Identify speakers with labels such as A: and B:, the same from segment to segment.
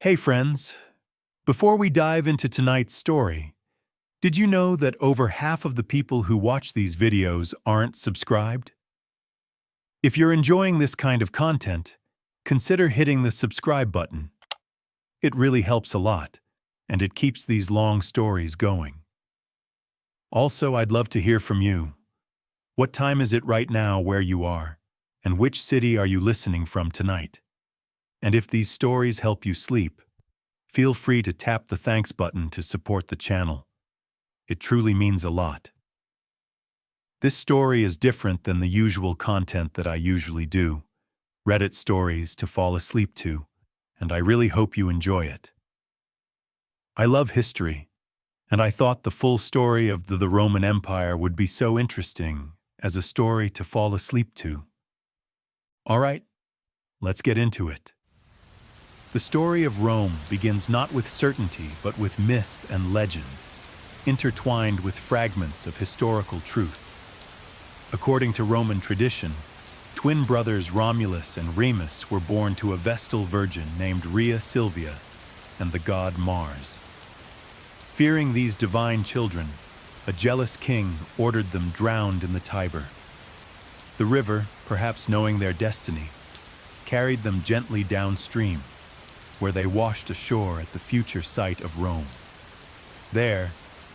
A: Hey friends, before we dive into tonight's story, did you know that over half of the people who watch these videos aren't subscribed? If you're enjoying this kind of content, consider hitting the subscribe button. It really helps a lot, and it keeps these long stories going. Also, I'd love to hear from you. What time is it right now where you are, and which city are you listening from tonight? And if these stories help you sleep, feel free to tap the thanks button to support the channel. It truly means a lot. This story is different than the usual content that I usually do, Reddit stories to fall asleep to, and I really hope you enjoy it. I love history, and I thought the full story of the Roman Empire would be so interesting as a story to fall asleep to. All right, let's get into it. The story of Rome begins not with certainty but with myth and legend, intertwined with fragments of historical truth. According to Roman tradition, twin brothers Romulus and Remus were born to a Vestal virgin named Rhea Silvia and the god Mars. Fearing these divine children, a jealous king ordered them drowned in the Tiber. The river, perhaps knowing their destiny, carried them gently downstream, where they washed ashore at the future site of Rome. There,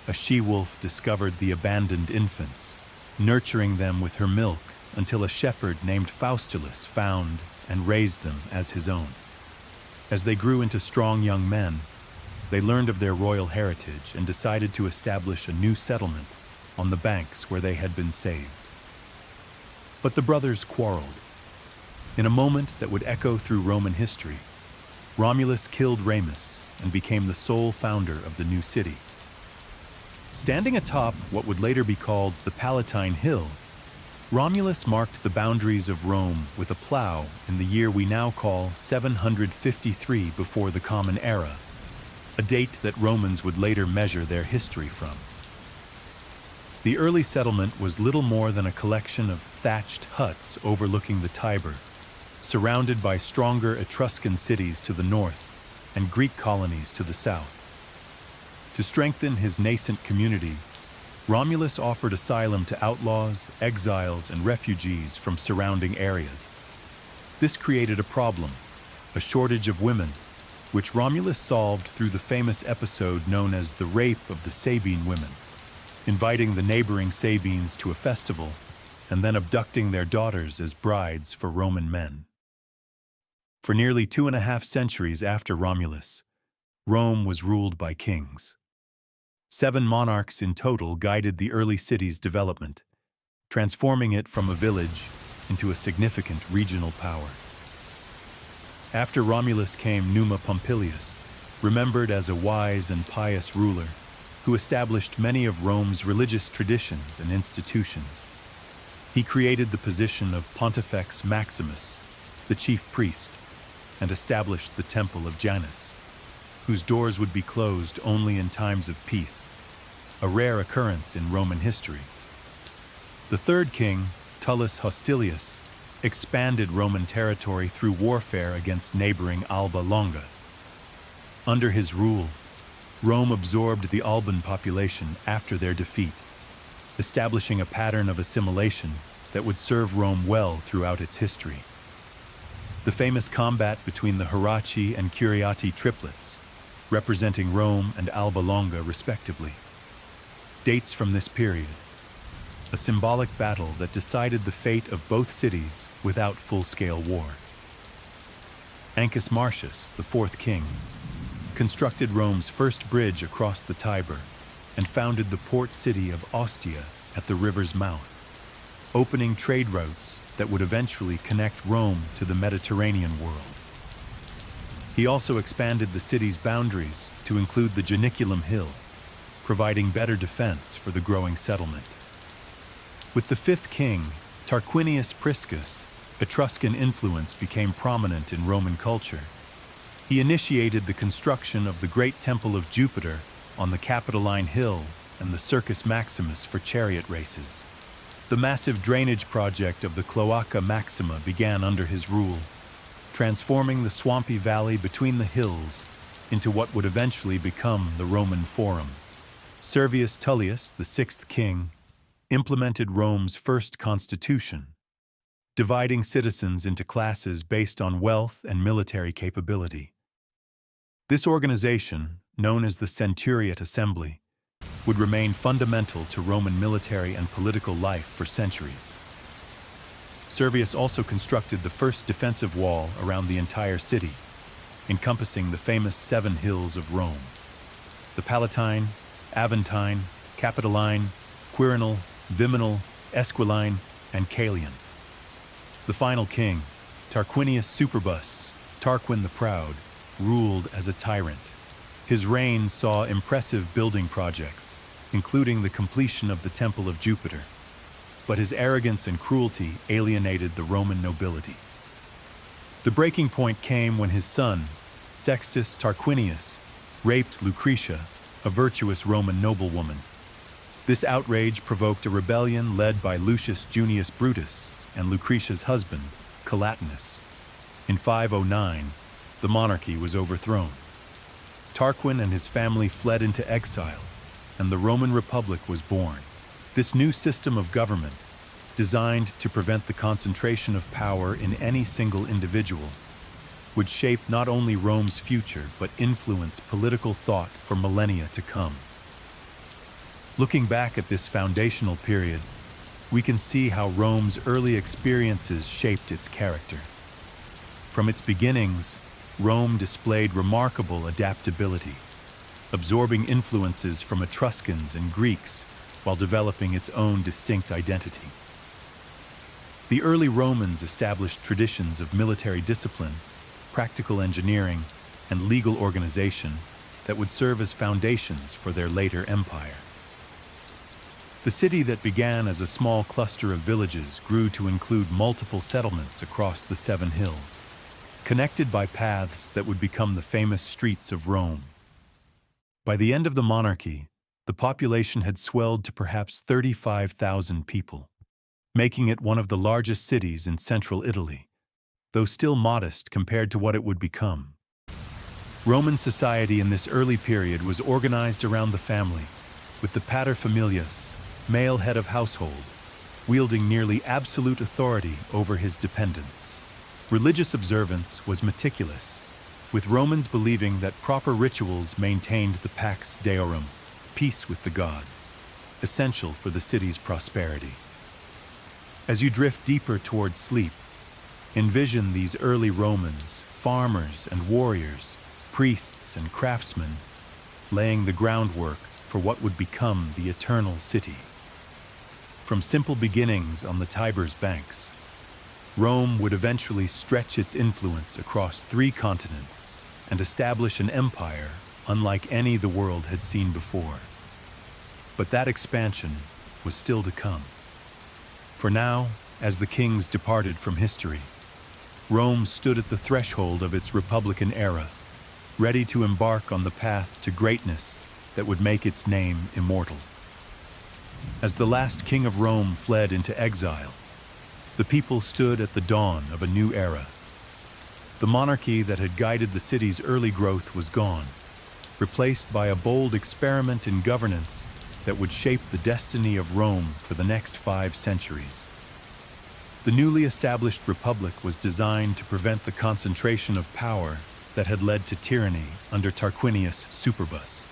A: a she-wolf discovered the abandoned infants, nurturing them with her milk until a shepherd named Faustulus found and raised them as his own. As they grew into strong young men, they learned of their royal heritage and decided to establish a new settlement on the banks where they had been saved. But the brothers quarreled. In a moment that would echo through Roman history, Romulus killed Remus and became the sole founder of the new city. Standing atop what would later be called the Palatine Hill, Romulus marked the boundaries of Rome with a plow in the year we now call 753 before the Common Era, a date that Romans would later measure their history from. The early settlement was little more than a collection of thatched huts overlooking the Tiber, surrounded by stronger Etruscan cities to the north and Greek colonies to the south. To strengthen his nascent community, Romulus offered asylum to outlaws, exiles, and refugees from surrounding areas. This created a problem, a shortage of women, which Romulus solved through the famous episode known as the Rape of the Sabine Women, inviting the neighboring Sabines to a festival and then abducting their daughters as brides for Roman men. For nearly 2.5 centuries after Romulus, Rome was ruled by kings. 7 monarchs in total guided the early city's development, transforming it from a village into a significant regional power. After Romulus came Numa Pompilius, remembered as a wise and pious ruler who established many of Rome's religious traditions and institutions. He created the position of Pontifex Maximus, the chief priest, and established the Temple of Janus, whose doors would be closed only in times of peace, a rare occurrence in Roman history. The third king, Tullus Hostilius, expanded Roman territory through warfare against neighboring Alba Longa. Under his rule, Rome absorbed the Alban population after their defeat, establishing a pattern of assimilation that would serve Rome well throughout its history. The famous combat between the Heraci and Curiati triplets, representing Rome and Alba Longa respectively, dates from this period, a symbolic battle that decided the fate of both cities without full-scale war. Ancus Marcius, the fourth king, constructed Rome's first bridge across the Tiber and founded the port city of Ostia at the river's mouth, opening trade routes that would eventually connect Rome to the Mediterranean world. He also expanded the city's boundaries to include the Janiculum Hill, providing better defense for the growing settlement. With the fifth king, Tarquinius Priscus, Etruscan influence became prominent in Roman culture. He initiated the construction of the Great Temple of Jupiter on the Capitoline Hill and the Circus Maximus for chariot races. The massive drainage project of the Cloaca Maxima began under his rule, transforming the swampy valley between the hills into what would eventually become the Roman Forum. Servius Tullius, the sixth king, implemented Rome's first constitution, dividing citizens into classes based on wealth and military capability. This organization, known as the Centuriate Assembly, would remain fundamental to Roman military and political life for centuries. Servius also constructed the first defensive wall around the entire city, encompassing the famous 7 hills of Rome: the Palatine, Aventine, Capitoline, Quirinal, Viminal, Esquiline, and Caelian. The final king, Tarquinius Superbus, Tarquin the Proud, ruled as a tyrant. His reign saw impressive building projects, including the completion of the Temple of Jupiter. But his arrogance and cruelty alienated the Roman nobility. The breaking point came when his son, Sextus Tarquinius, raped Lucretia, a virtuous Roman noblewoman. This outrage provoked a rebellion led by Lucius Junius Brutus and Lucretia's husband, Collatinus. In 509, the monarchy was overthrown. Tarquin and his family fled into exile, and the Roman Republic was born. This new system of government, designed to prevent the concentration of power in any single individual, would shape not only Rome's future but influence political thought for millennia to come. Looking back at this foundational period, we can see how Rome's early experiences shaped its character. From its beginnings, Rome displayed remarkable adaptability, absorbing influences from Etruscans and Greeks while developing its own distinct identity. The early Romans established traditions of military discipline, practical engineering, and legal organization that would serve as foundations for their later empire. The city that began as a small cluster of villages grew to include multiple settlements across the 7 hills, connected by paths that would become the famous streets of Rome. By the end of the monarchy, the population had swelled to perhaps 35,000 people, making it one of the largest cities in central Italy, though still modest compared to what it would become. Roman society in this early period was organized around the family, with the paterfamilias, male head of household, wielding nearly absolute authority over his dependents. Religious observance was meticulous, with Romans believing that proper rituals maintained the pax deorum, peace with the gods, essential for the city's prosperity. As you drift deeper towards sleep, envision these early Romans, farmers and warriors, priests and craftsmen, laying the groundwork for what would become the eternal city. From simple beginnings on the Tiber's banks, Rome would eventually stretch its influence across 3 continents and establish an empire unlike any the world had seen before. But that expansion was still to come. For now, as the kings departed from history, Rome stood at the threshold of its republican era, ready to embark on the path to greatness that would make its name immortal. As the last king of Rome fled into exile, the people stood at the dawn of a new era. The monarchy that had guided the city's early growth was gone, replaced by a bold experiment in governance that would shape the destiny of Rome for the next 5 centuries. The newly established republic was designed to prevent the concentration of power that had led to tyranny under Tarquinius Superbus.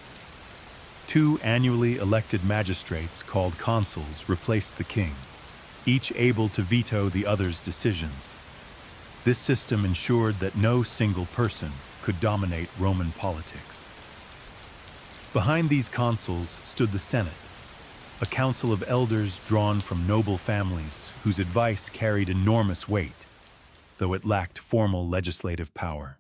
A: 2 annually elected magistrates called consuls replaced the king, each able to veto the other's decisions. This system ensured that no single person could dominate Roman politics. Behind these consuls stood the Senate, a council of elders drawn from noble families whose advice carried enormous weight, though it lacked formal legislative power.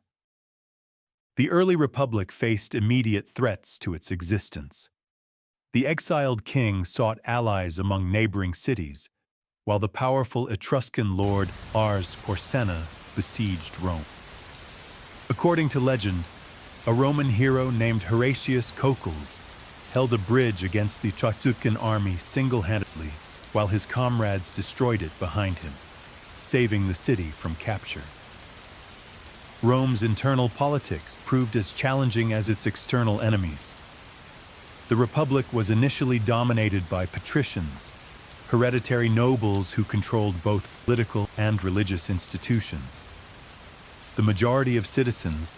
A: The early republic faced immediate threats to its existence. The exiled king sought allies among neighboring cities, while the powerful Etruscan lord Ars Porsenna besieged Rome. According to legend, a Roman hero named Horatius Cocles held a bridge against the Etruscan army single-handedly, while his comrades destroyed it behind him, saving the city from capture. Rome's internal politics proved as challenging as its external enemies. The Republic was initially dominated by patricians, hereditary nobles who controlled both political and religious institutions. The majority of citizens,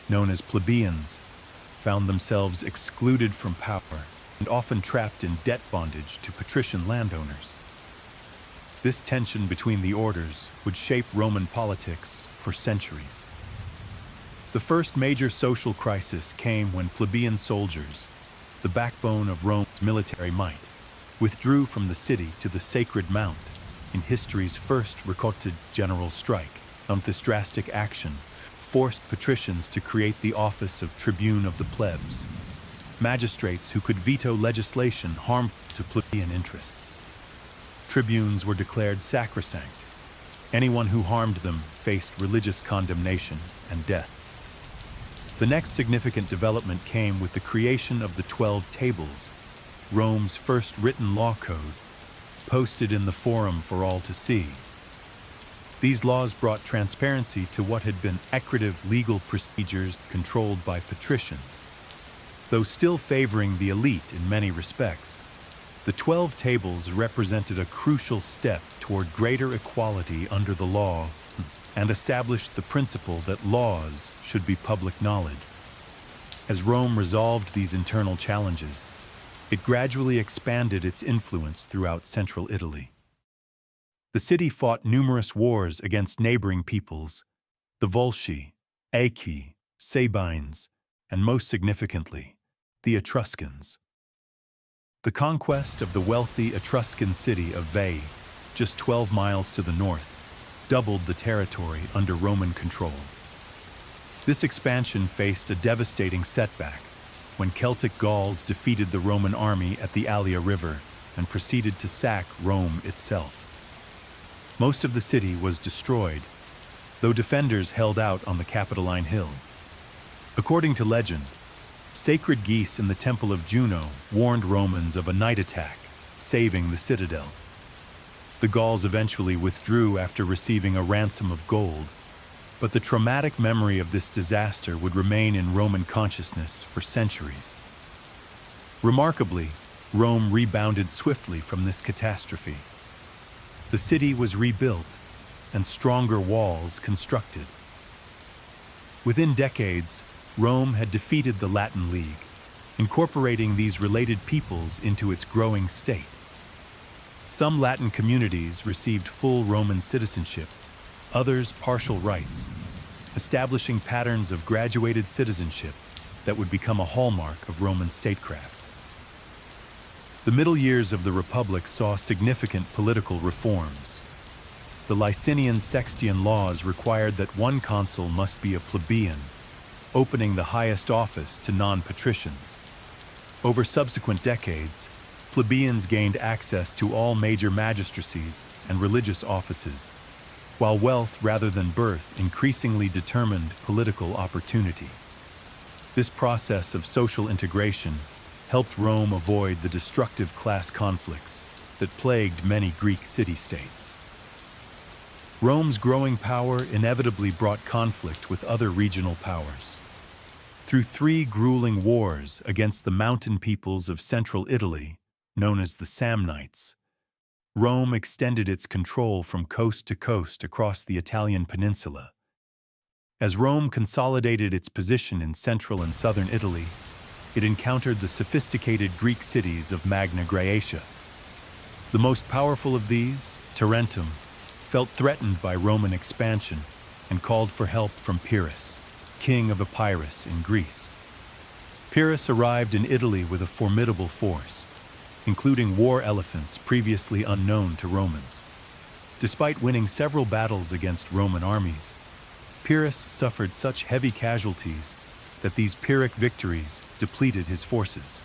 A: known as plebeians, found themselves excluded from power and often trapped in debt bondage to patrician landowners. This tension between the orders would shape Roman politics for centuries. The first major social crisis came when plebeian soldiers, the backbone of Rome's military might, withdrew from the city to the Sacred Mount in history's first recorded general strike. This drastic action forced patricians to create the office of tribune of the plebs, magistrates who could veto legislation harmful to plebeian interests. Tribunes were declared sacrosanct. Anyone who harmed them faced religious condemnation and death. The next significant development came with the creation of the 12 Tables, Rome's first written law code, posted in the Forum for all to see. These laws brought transparency to what had been secretive legal procedures controlled by patricians. Though still favoring the elite in many respects, the 12 Tables represented a crucial step toward greater equality under the law and established the principle that laws should be public knowledge. As Rome resolved these internal challenges, it gradually expanded its influence throughout central Italy. The city fought numerous wars against neighboring peoples, the Volsci, Aequi, Sabines, and most significantly, the Etruscans. The conquest of the wealthy Etruscan city of Veii, just 12 miles to the north, doubled the territory under Roman control. This expansion faced a devastating setback when Celtic Gauls defeated the Roman army at the Allia River and proceeded to sack Rome itself. Most of the city was destroyed, though defenders held out on the Capitoline Hill. According to legend, sacred geese in the Temple of Juno warned Romans of a night attack, saving the citadel. The Gauls eventually withdrew after receiving a ransom of gold, but the traumatic memory of this disaster would remain in Roman consciousness for centuries. Remarkably, Rome rebounded swiftly from this catastrophe. The city was rebuilt and stronger walls constructed. Within decades, Rome had defeated the Latin League, incorporating these related peoples into its growing state. Some Latin communities received full Roman citizenship, others partial rights, establishing patterns of graduated citizenship that would become a hallmark of Roman statecraft. The middle years of the Republic saw significant political reforms. The Licinian Sextian laws required that one consul must be a plebeian, opening the highest office to non-patricians. Over subsequent decades, plebeians gained access to all major magistracies and religious offices, while wealth rather than birth increasingly determined political opportunity. This process of social integration helped Rome avoid the destructive class conflicts that plagued many Greek city-states. Rome's growing power inevitably brought conflict with other regional powers. Through 3 grueling wars against the mountain peoples of central Italy, known as the Samnites, Rome extended its control from coast to coast across the Italian peninsula. As Rome consolidated its position in central and southern Italy, it encountered the sophisticated Greek cities of Magna Graecia. The most powerful of these, Tarentum, felt threatened by Roman expansion and called for help from Pyrrhus, king of Epirus in Greece. Pyrrhus arrived in Italy with a formidable force, including war elephants previously unknown to Romans. Despite winning several battles against Roman armies, Pyrrhus suffered such heavy casualties that these Pyrrhic victories depleted his forces.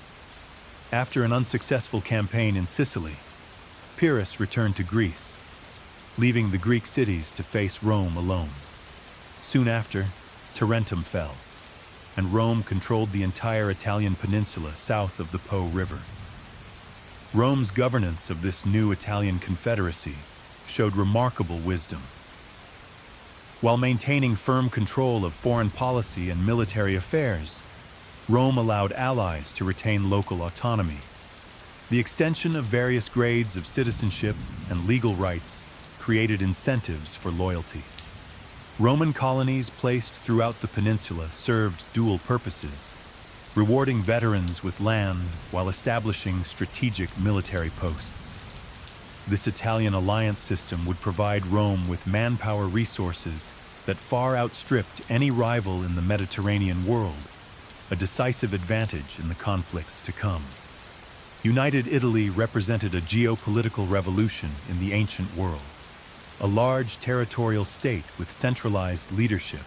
A: After an unsuccessful campaign in Sicily, Pyrrhus returned to Greece, leaving the Greek cities to face Rome alone. Soon after, Tarentum fell, and Rome controlled the entire Italian peninsula south of the Po River. Rome's governance of this new Italian confederacy showed remarkable wisdom. While maintaining firm control of foreign policy and military affairs, Rome allowed allies to retain local autonomy. The extension of various grades of citizenship and legal rights created incentives for loyalty. Roman colonies placed throughout the peninsula served dual purposes, rewarding veterans with land while establishing strategic military posts. This Italian alliance system would provide Rome with manpower resources that far outstripped any rival in the Mediterranean world, a decisive advantage in the conflicts to come. United Italy represented a geopolitical revolution in the ancient world, a large territorial state with centralized leadership,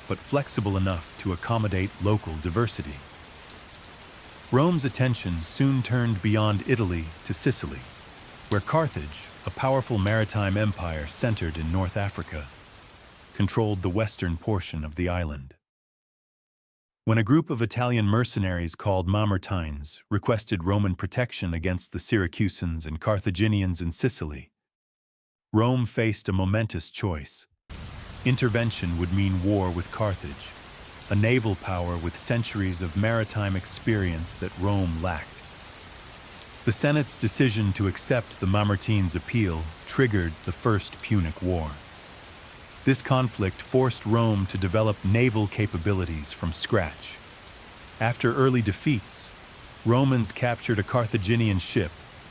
A: but flexible enough to accommodate local diversity. Rome's attention soon turned beyond Italy to Sicily, where Carthage, a powerful maritime empire centered in North Africa, controlled the western portion of the island. When a group of Italian mercenaries called Mamertines requested Roman protection against the Syracusans and Carthaginians in Sicily, Rome faced a momentous choice. Intervention would mean war with Carthage, a naval power with centuries of maritime experience that Rome lacked. The Senate's decision to accept the Mamertines' appeal triggered the First Punic War. This conflict forced Rome to develop naval capabilities from scratch. After early defeats, Romans captured a Carthaginian ship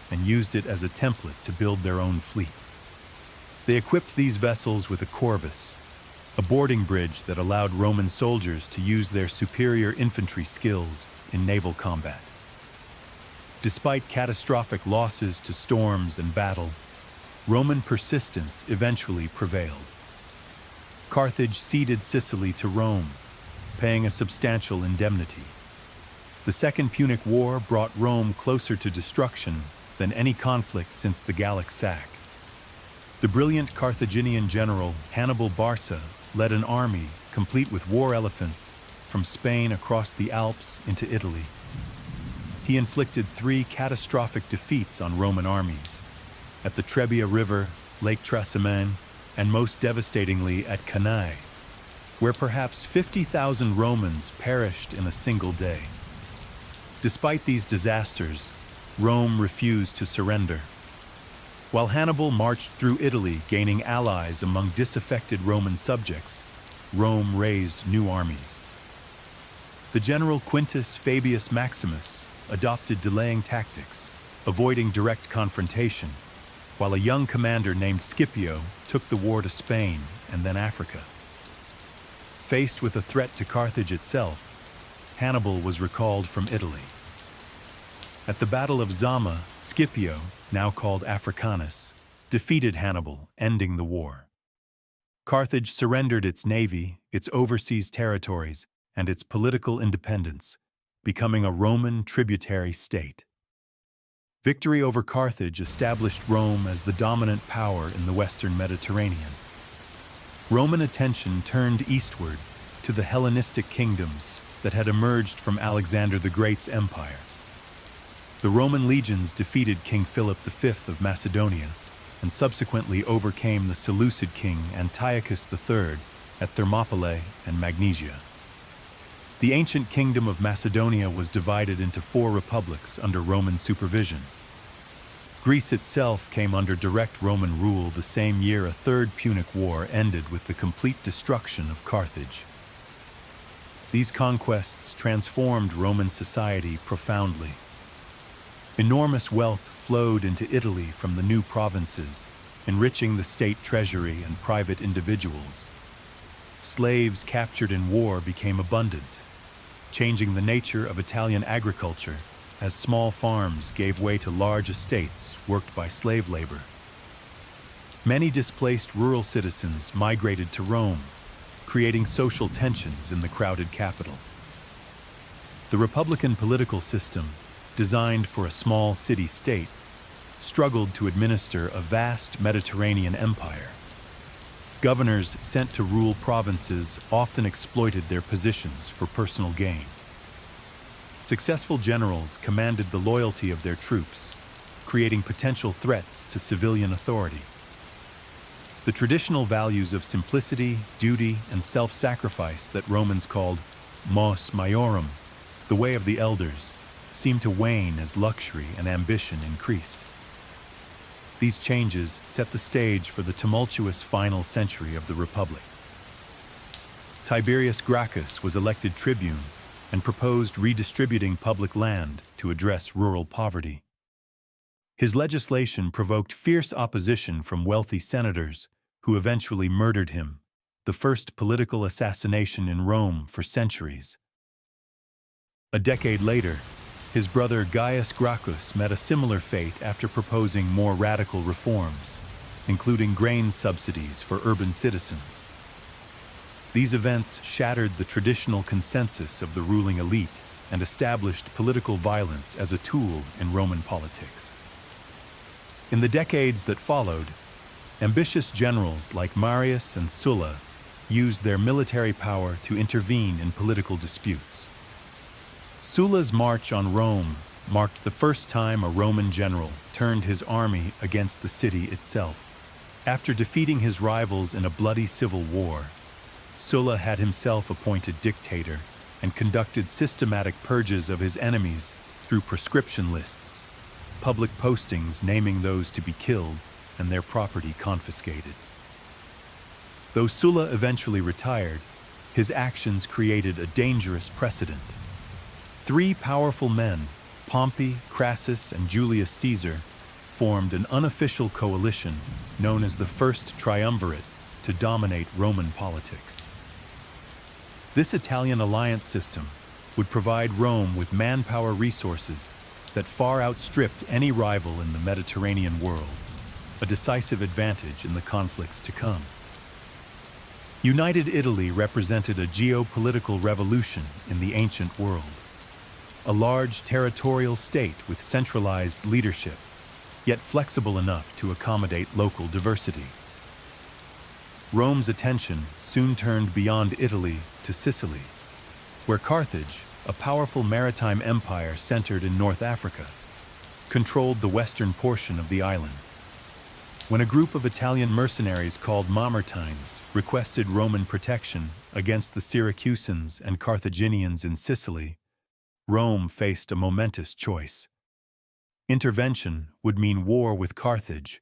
A: and used it as a template to build their own fleet. They equipped these vessels with a corvus, a boarding bridge that allowed Roman soldiers to use their superior infantry skills in naval combat. Despite catastrophic losses to storms and battle, Roman persistence eventually prevailed. Carthage ceded Sicily to Rome, paying a substantial indemnity. The Second Punic War brought Rome closer to destruction than any conflict since the Gallic sack. The brilliant Carthaginian general Hannibal Barca led an army, complete with war elephants, from Spain across the Alps into Italy. He inflicted 3 catastrophic defeats on Roman armies, at the Trebia River, Lake Trasimene, and most devastatingly at Cannae, where perhaps 50,000 Romans perished in a single day. Despite these disasters, Rome refused to surrender. While Hannibal marched through Italy, gaining allies among disaffected Roman subjects, Rome raised new armies. The general Quintus Fabius Maximus adopted delaying tactics, avoiding direct confrontation, while a young commander named Scipio took the war to Spain and then Africa. Faced with a threat to Carthage itself, Hannibal was recalled from Italy. At the Battle of Zama, Scipio, now called Africanus, defeated Hannibal, ending the war. Carthage surrendered its navy, its overseas territories, and its political independence, becoming a Roman tributary state. Victory over Carthage established Rome as the dominant power in the Western Mediterranean. Roman attention turned eastward to the Hellenistic kingdoms that had emerged from Alexander the Great's empire. The Roman legions defeated King Philip V of Macedonia and subsequently overcame the Seleucid king Antiochus III at Thermopylae and Magnesia. The ancient kingdom of Macedonia was divided into 4 republics under Roman supervision. Greece itself came under direct Roman rule the same year a Third Punic War ended with the complete destruction of Carthage. These conquests transformed Roman society profoundly. Enormous wealth flowed into Italy from the new provinces, enriching the state treasury and private individuals. Slaves captured in war became abundant, changing the nature of Italian agriculture as small farms gave way to large estates worked by slave labor. Many displaced rural citizens migrated to Rome, creating social tensions in the crowded capital. The Republican political system, designed for a small city-state, struggled to administer a vast Mediterranean empire. Governors sent to rule provinces often exploited their positions for personal gain. Successful generals commanded the loyalty of their troops, creating potential threats to civilian authority. The traditional values of simplicity, duty, and self-sacrifice that Romans called mos maiorum, the way of the elders, seemed to wane as luxury and ambition increased. These changes set the stage for the tumultuous final century of the Republic. Tiberius Gracchus was elected tribune and proposed redistributing public land to address rural poverty. His legislation provoked fierce opposition from wealthy senators, who eventually murdered him, the first political assassination in Rome for centuries. A decade later, his brother Gaius Gracchus met a similar fate after proposing more radical reforms, including grain subsidies for urban citizens. These events shattered the traditional consensus of the ruling elite and established political violence as a tool in Roman politics. In the decades that followed, ambitious generals like Marius and Sulla used their military power to intervene in political disputes. Sulla's march on Rome marked the first time a Roman general turned his army against the city itself. After defeating his rivals in a bloody civil war, Sulla had himself appointed dictator and conducted systematic purges of his enemies through proscription lists, public postings naming those to be killed, and their property confiscated. Though Sulla eventually retired, his actions created a dangerous precedent. Three powerful men, Pompey, Crassus, and Julius Caesar, formed an unofficial coalition known as the First Triumvirate to dominate Roman politics. This Italian alliance system would provide Rome with manpower resources that far outstripped any rival in the Mediterranean world, a decisive advantage in the conflicts to come. United Italy represented a geopolitical revolution in the ancient world. A large territorial state with centralized leadership, yet flexible enough to accommodate local diversity. Rome's attention soon turned beyond Italy to Sicily, where Carthage, a powerful maritime empire centered in North Africa, controlled the western portion of the island. When a group of Italian mercenaries called Mamertines requested Roman protection against the Syracusans and Carthaginians in Sicily, Rome faced a momentous choice. Intervention would mean war with Carthage,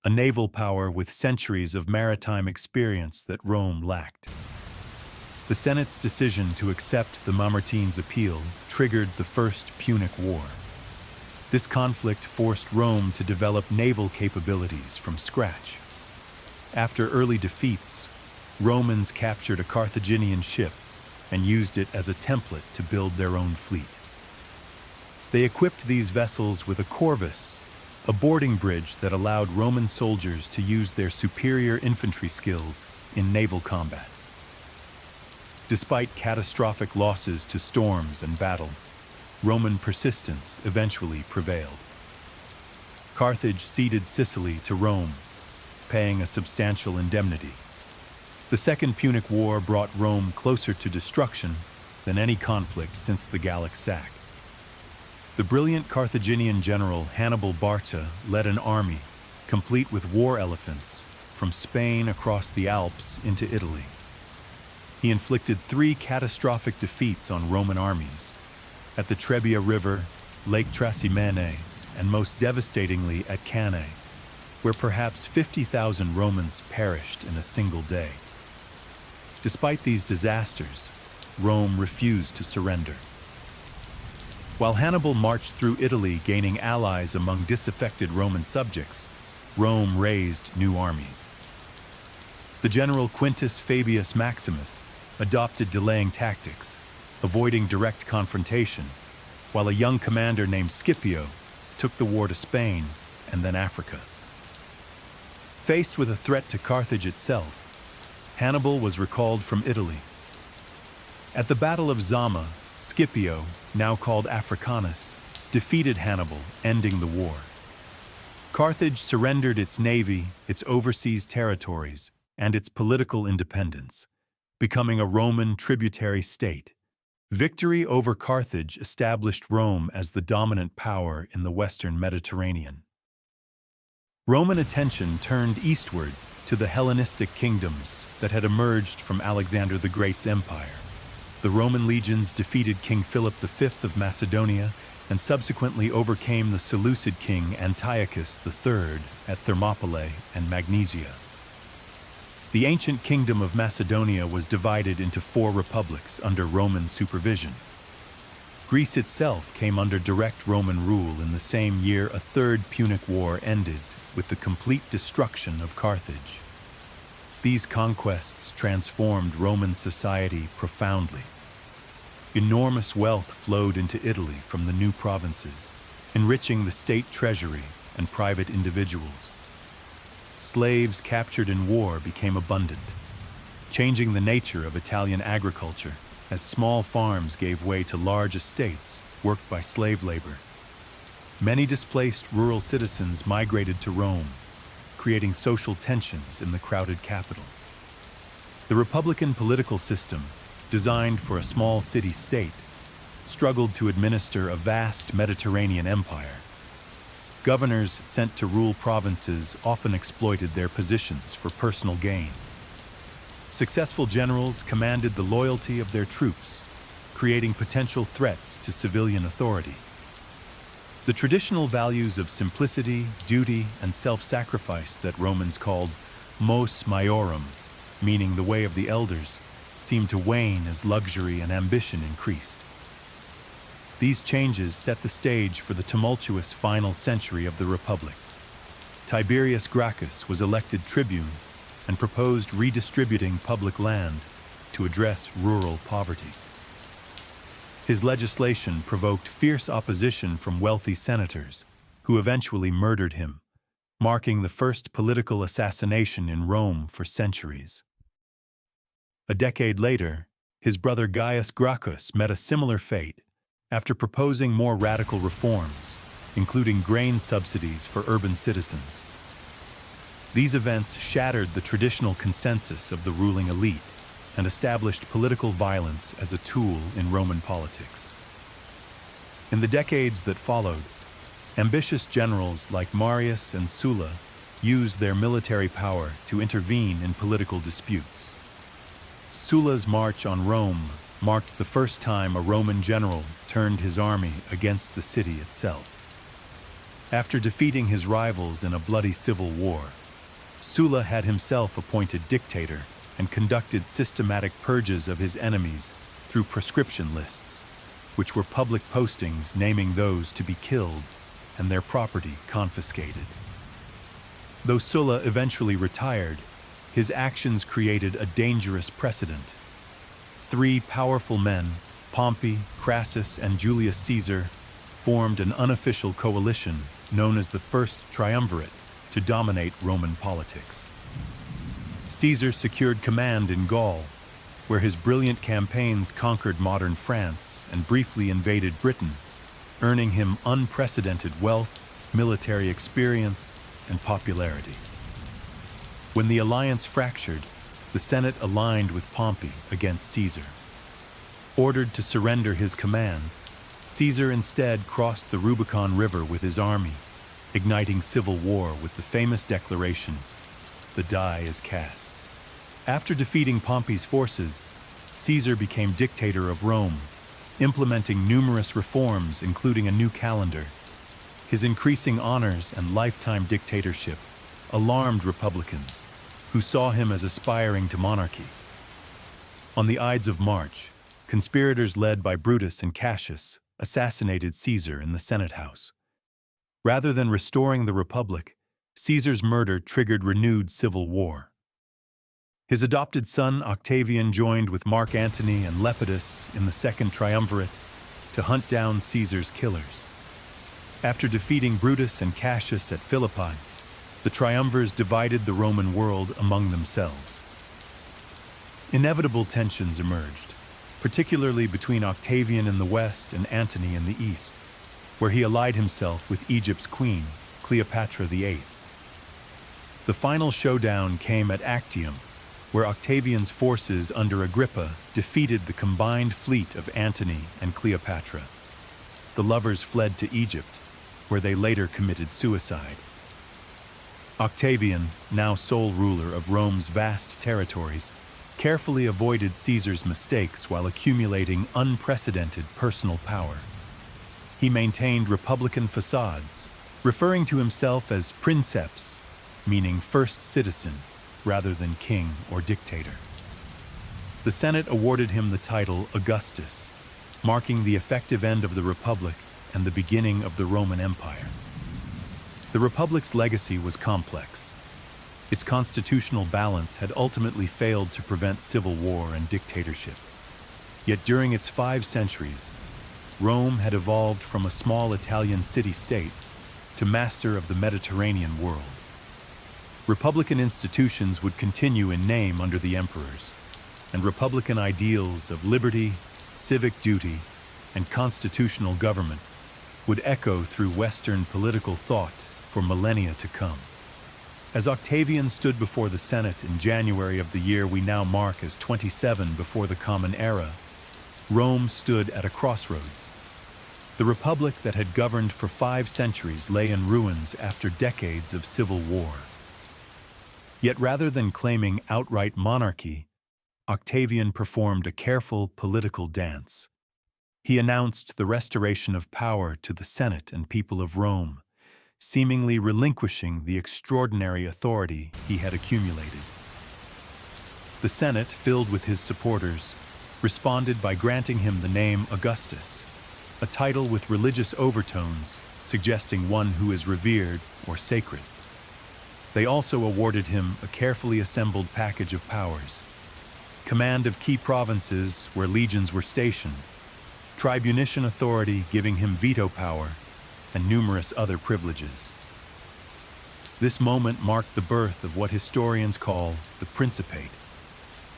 A: a naval power with centuries of maritime experience that Rome lacked. The Senate's decision to accept the Mamertines' appeal triggered the First Punic War. This conflict forced Rome to develop naval capabilities from scratch. After early defeats, Romans captured a Carthaginian ship and used it as a template to build their own fleet. They equipped these vessels with a corvus, a boarding bridge that allowed Roman soldiers to use their superior infantry skills in naval combat. Despite catastrophic losses to storms and battle, Roman persistence eventually prevailed. Carthage ceded Sicily to Rome, paying a substantial indemnity. The Second Punic War brought Rome closer to destruction than any conflict since the Gallic sack. The brilliant Carthaginian general Hannibal Barca led an army, complete with war elephants, from Spain across the Alps into Italy. He inflicted 3 catastrophic defeats on Roman armies, at the Trebia River, Lake Trasimene, and most devastatingly at Cannae, where perhaps 50,000 Romans perished in a single day. Despite these disasters, Rome refused to surrender. While Hannibal marched through Italy gaining allies among disaffected Roman subjects, Rome raised new armies. The general Quintus Fabius Maximus adopted delaying tactics, avoiding direct confrontation, while a young commander named Scipio took the war to Spain and then Africa. Faced with a threat to Carthage itself, Hannibal was recalled from Italy. At the Battle of Zama, Scipio, now called Africanus, defeated Hannibal, ending the war. Carthage surrendered its navy, its overseas territories, and its political independence, becoming a Roman tributary state. Victory over Carthage established Rome as the dominant power in the Western Mediterranean. Roman attention turned eastward to the Hellenistic kingdoms that had emerged from Alexander the Great's empire. The Roman legions defeated King Philip V of Macedonia and subsequently overcame the Seleucid king Antiochus III at Thermopylae and Magnesia. The ancient kingdom of Macedonia was divided into 4 republics under Roman supervision. Greece itself came under direct Roman rule in the same year a Third Punic War ended with the complete destruction of Carthage. These conquests transformed Roman society profoundly. Enormous wealth flowed into Italy from the new provinces, enriching the state treasury and private individuals. Slaves captured in war became abundant, changing the nature of Italian agriculture as small farms gave way to large estates worked by slave labor. Many displaced rural citizens migrated to Rome, creating social tensions in the crowded capital. The Republican political system, designed for a small city-state, struggled to administer a vast Mediterranean empire. Governors sent to rule provinces often exploited their positions for personal gain. Successful generals commanded the loyalty of their troops, creating potential threats to civilian authority. The traditional values of simplicity, duty, and self-sacrifice that Romans called mos maiorum, meaning the way of the elders, seemed to wane as luxury and ambition increased. These changes set the stage for the tumultuous final century of the Republic. Tiberius Gracchus was elected tribune and proposed redistributing public land to address rural poverty. His legislation provoked fierce opposition from wealthy senators, who eventually murdered him, marking the first political assassination in Rome for centuries. A decade later, his brother Gaius Gracchus met a similar fate after proposing more radical reforms, including grain subsidies for urban citizens. These events shattered the traditional consensus of the ruling elite and established political violence as a tool in Roman politics. In the decades that followed, ambitious generals like Marius and Sulla used their military power to intervene in political disputes. Sulla's march on Rome marked the first time a Roman general turned his army against the city itself. After defeating his rivals in a bloody civil war, Sulla had himself appointed dictator and conducted systematic purges of his enemies through proscription lists, which were public postings naming those to be killed and their property confiscated. Though Sulla eventually retired, his actions created a dangerous precedent. 3 powerful men, Pompey, Crassus, and Julius Caesar, formed an unofficial coalition known as the First Triumvirate to dominate Roman politics. Caesar secured command in Gaul, where his brilliant campaigns conquered modern France and briefly invaded Britain, earning him unprecedented wealth, military experience, and popularity. When the alliance fractured, the Senate aligned with Pompey against Caesar. Ordered to surrender his command, Caesar instead crossed the Rubicon River with his army, igniting civil war with the famous declaration, "The die is cast." After defeating Pompey's forces, Caesar became dictator of Rome, implementing numerous reforms including a new calendar. His increasing honors and lifetime dictatorship alarmed Republicans, who saw him as aspiring to monarchy. On the Ides of March, conspirators led by Brutus and Cassius assassinated Caesar in the Senate House. Rather than restoring the Republic, Caesar's murder triggered renewed civil war. His adopted son Octavian joined with Mark Antony and Lepidus in the Second Triumvirate to hunt down Caesar's killers. After defeating Brutus and Cassius at Philippi, the triumvirs divided the Roman world among themselves. Inevitable tensions emerged, particularly between Octavian in the west and Antony in the east, where he allied himself with Egypt's queen, Cleopatra VIII. The final showdown came at Actium, where Octavian's forces under Agrippa defeated the combined fleet of Antony and Cleopatra. The lovers fled to Egypt, where they later committed suicide. Octavian, now sole ruler of Rome's vast territories, carefully avoided Caesar's mistakes while accumulating unprecedented personal power. He maintained republican facades, referring to himself as princeps, meaning first citizen, rather than king or dictator. The Senate awarded him the title Augustus, marking the effective end of the Republic and the beginning of the Roman Empire. The Republic's legacy was complex. Its constitutional balance had ultimately failed to prevent civil war and dictatorship. Yet during its 5 centuries, Rome had evolved from a small Italian city-state to master of the Mediterranean world. Republican institutions would continue in name under the emperors, and republican ideals of liberty, civic duty, and constitutional government would echo through Western political thought for millennia to come. As Octavian stood before the Senate in January of the year we now mark as 27 before the Common Era, Rome stood at a crossroads. The republic that had governed for 5 centuries lay in ruins after decades of civil war. Yet rather than claiming outright monarchy, Octavian performed a careful political dance. He announced the restoration of power to the Senate and people of Rome, seemingly relinquishing the extraordinary authority he had accumulated. The Senate, filled with his supporters, responded by granting him the name Augustus, a title with religious overtones suggesting one who is revered or sacred. They also awarded him a carefully assembled package of powers: command of key provinces where legions were stationed, tribunician authority giving him veto power, and numerous other privileges. This moment marked the birth of what historians call the Principate,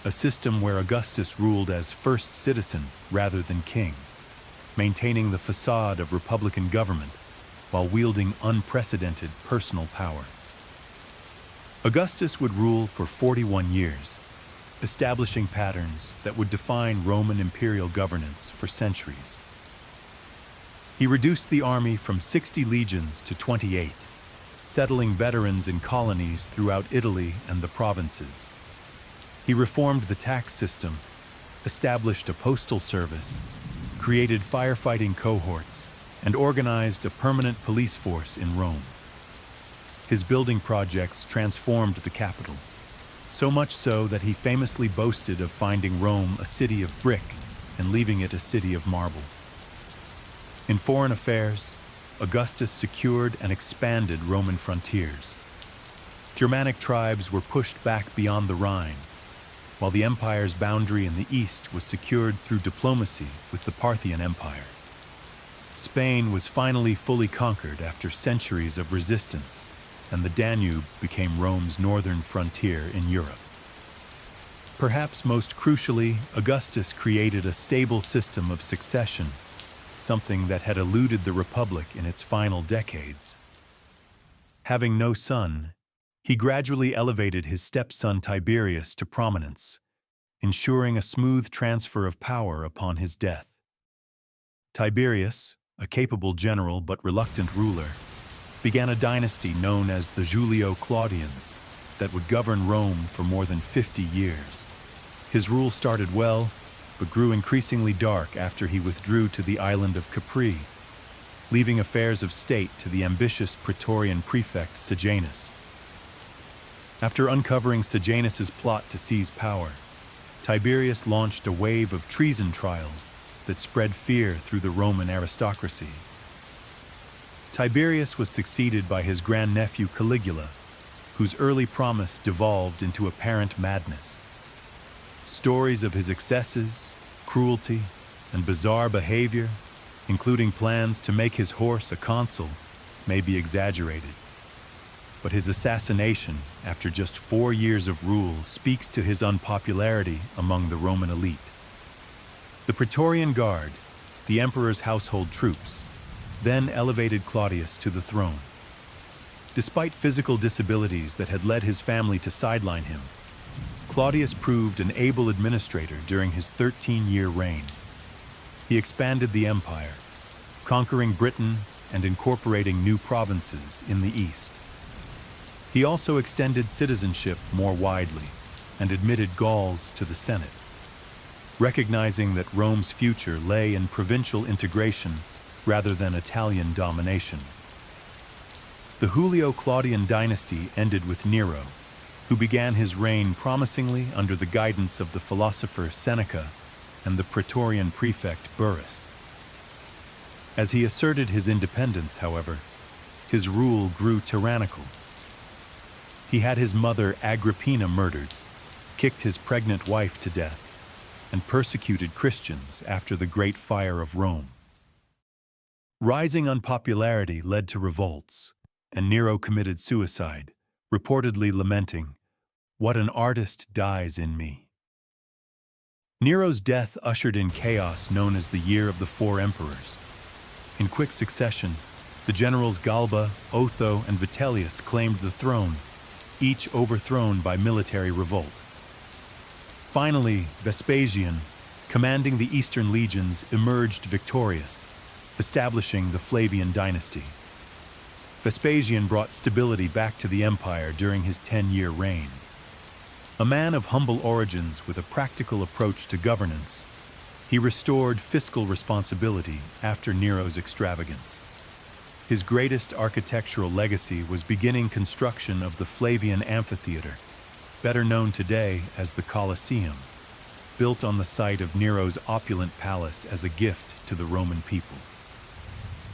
A: a system where Augustus ruled as first citizen rather than king, maintaining the facade of republican government while wielding unprecedented personal power. Augustus would rule for 41 years, establishing patterns that would define Roman imperial governance for centuries. He reduced the army from 60 legions to 28, settling veterans in colonies throughout Italy and the provinces. He reformed the tax system, established a postal service, created firefighting cohorts, and organized a permanent police force in Rome. His building projects transformed the capital, so much so that he famously boasted of finding Rome a city of brick and leaving it a city of marble. In foreign affairs, Augustus secured and expanded Roman frontiers. Germanic tribes were pushed back beyond the Rhine, while the empire's boundary in the east was secured through diplomacy with the Parthian Empire. Spain was finally fully conquered after centuries of resistance, and the Danube became Rome's northern frontier in Europe. Perhaps most crucially, Augustus created a stable system of succession, something that had eluded the Republic in its final decades. Having no son, he gradually elevated his stepson Tiberius to prominence, ensuring a smooth transfer of power upon his death. Tiberius, a capable general but reluctant ruler, began a dynasty known as the Julio-Claudians that would govern Rome for more than 50 years. His rule started well, but grew increasingly dark after he withdrew to the island of Capri, leaving affairs of state to the ambitious Praetorian prefect Sejanus. After uncovering Sejanus's plot to seize power, Tiberius launched a wave of treason trials that spread fear through the Roman aristocracy. Tiberius was succeeded by his grandnephew Caligula, whose early promise devolved into apparent madness. Stories of his excesses, cruelty, and bizarre behavior, including plans to make his horse a consul, may be exaggerated. But his assassination, after just 4 years of rule, speaks to his unpopularity among the Roman elite. The Praetorian Guard, the emperor's household troops, then elevated Claudius to the throne. Despite physical disabilities that had led his family to sideline him, Claudius proved an able administrator during his 13-year reign. He expanded the empire, conquering Britain and incorporating new provinces in the east. He also extended citizenship more widely and admitted Gauls to the Senate, recognizing that Rome's future lay in provincial integration rather than Italian domination. The Julio-Claudian dynasty ended with Nero, who began his reign promisingly under the guidance of the philosopher Seneca and the Praetorian prefect Burrus. As he asserted his independence, however, his rule grew tyrannical. He had his mother Agrippina murdered, kicked his pregnant wife to death, and persecuted Christians after the Great Fire of Rome. Rising unpopularity led to revolts, and Nero committed suicide, reportedly lamenting, "What an artist dies in me." Nero's death ushered in chaos known as the Year of the Four Emperors. In quick succession, the generals Galba, Otho, and Vitellius claimed the throne, each overthrown by military revolt. Finally, Vespasian, commanding the Eastern legions, emerged victorious, establishing the Flavian dynasty. Vespasian brought stability back to the empire during his 10-year reign. A man of humble origins with a practical approach to governance, he restored fiscal responsibility after Nero's extravagance. His greatest architectural legacy was beginning construction of the Flavian Amphitheater, better known today as the Colosseum, built on the site of Nero's opulent palace as a gift to the Roman people.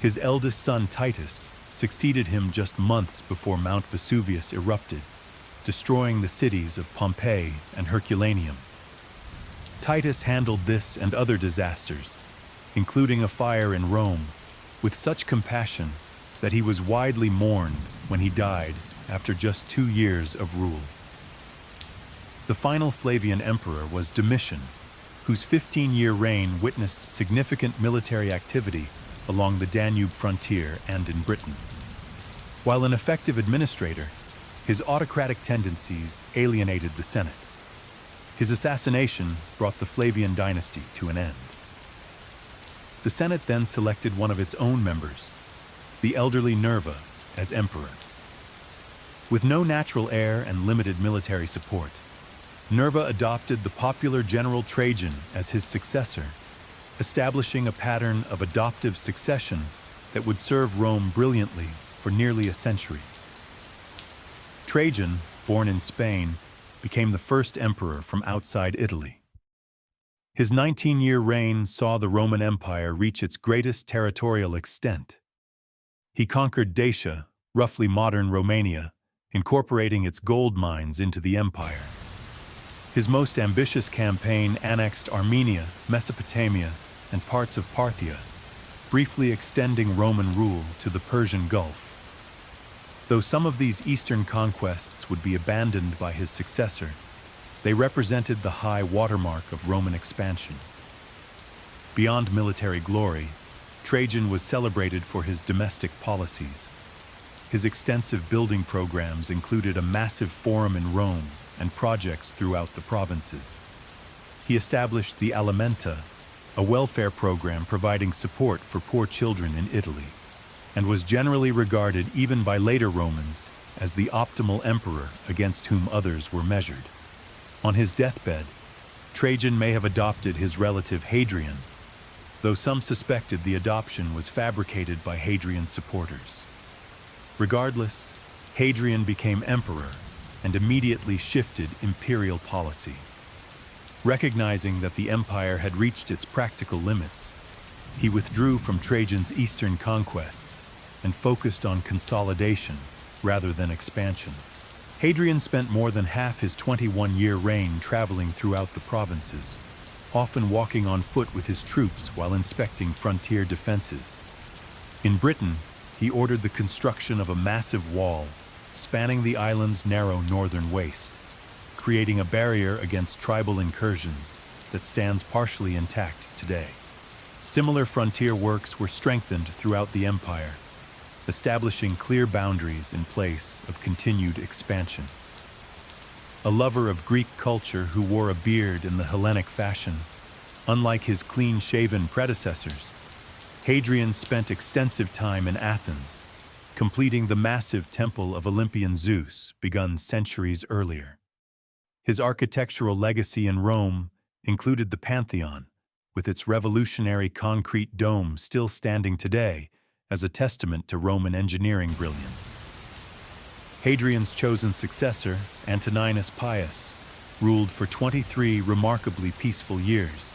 A: His eldest son Titus succeeded him just months before Mount Vesuvius erupted, destroying the cities of Pompeii and Herculaneum. Titus handled this and other disasters, including a fire in Rome, with such compassion that he was widely mourned when he died after just 2 years of rule. The final Flavian emperor was Domitian, whose 15-year reign witnessed significant military activity along the Danube frontier and in Britain. While an effective administrator, his autocratic tendencies alienated the Senate. His assassination brought the Flavian dynasty to an end. The Senate then selected one of its own members, the elderly Nerva, as emperor. With no natural heir and limited military support, Nerva adopted the popular general Trajan as his successor, establishing a pattern of adoptive succession that would serve Rome brilliantly for nearly a century. Trajan, born in Spain, became the first emperor from outside Italy. His 19-year reign saw the Roman Empire reach its greatest territorial extent. He conquered Dacia, roughly modern Romania, incorporating its gold mines into the empire. His most ambitious campaign annexed Armenia, Mesopotamia, and parts of Parthia, briefly extending Roman rule to the Persian Gulf. Though some of these eastern conquests would be abandoned by his successor, they represented the high watermark of Roman expansion. Beyond military glory, Trajan was celebrated for his domestic policies. His extensive building programs included a massive forum in Rome and projects throughout the provinces. He established the Alimenta, a welfare program providing support for poor children in Italy, and was generally regarded even by later Romans as the optimal emperor against whom others were measured. On his deathbed, Trajan may have adopted his relative Hadrian, though some suspected the adoption was fabricated by Hadrian's supporters. Regardless, Hadrian became emperor and immediately shifted imperial policy. Recognizing that the empire had reached its practical limits, he withdrew from Trajan's eastern conquests and focused on consolidation rather than expansion. Hadrian spent more than half his 21-year reign traveling throughout the provinces, often walking on foot with his troops while inspecting frontier defenses. In Britain, he ordered the construction of a massive wall spanning the island's narrow northern waste, creating a barrier against tribal incursions that stands partially intact today. Similar frontier works were strengthened throughout the empire, establishing clear boundaries in place of continued expansion. A lover of Greek culture who wore a beard in the Hellenic fashion, unlike his clean-shaven predecessors, Hadrian spent extensive time in Athens, completing the massive temple of Olympian Zeus begun centuries earlier. His architectural legacy in Rome included the Pantheon, with its revolutionary concrete dome still standing today as a testament to Roman engineering brilliance. Hadrian's chosen successor, Antoninus Pius, ruled for 23 remarkably peaceful years.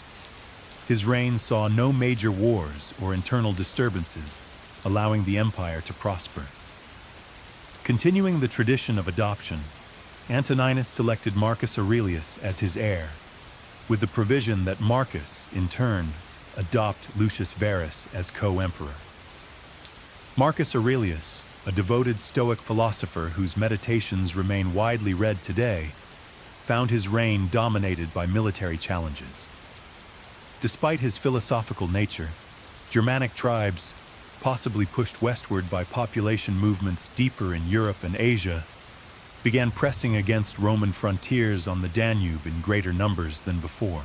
A: His reign saw no major wars or internal disturbances, allowing the empire to prosper. Continuing the tradition of adoption, Antoninus selected Marcus Aurelius as his heir, with the provision that Marcus, in turn, adopt Lucius Verus as co-emperor. Marcus Aurelius, a devoted Stoic philosopher whose meditations remain widely read today, found his reign dominated by military challenges. Despite his philosophical nature, Germanic tribes, possibly pushed westward by population movements deeper in Europe and Asia, began pressing against Roman frontiers on the Danube in greater numbers than before.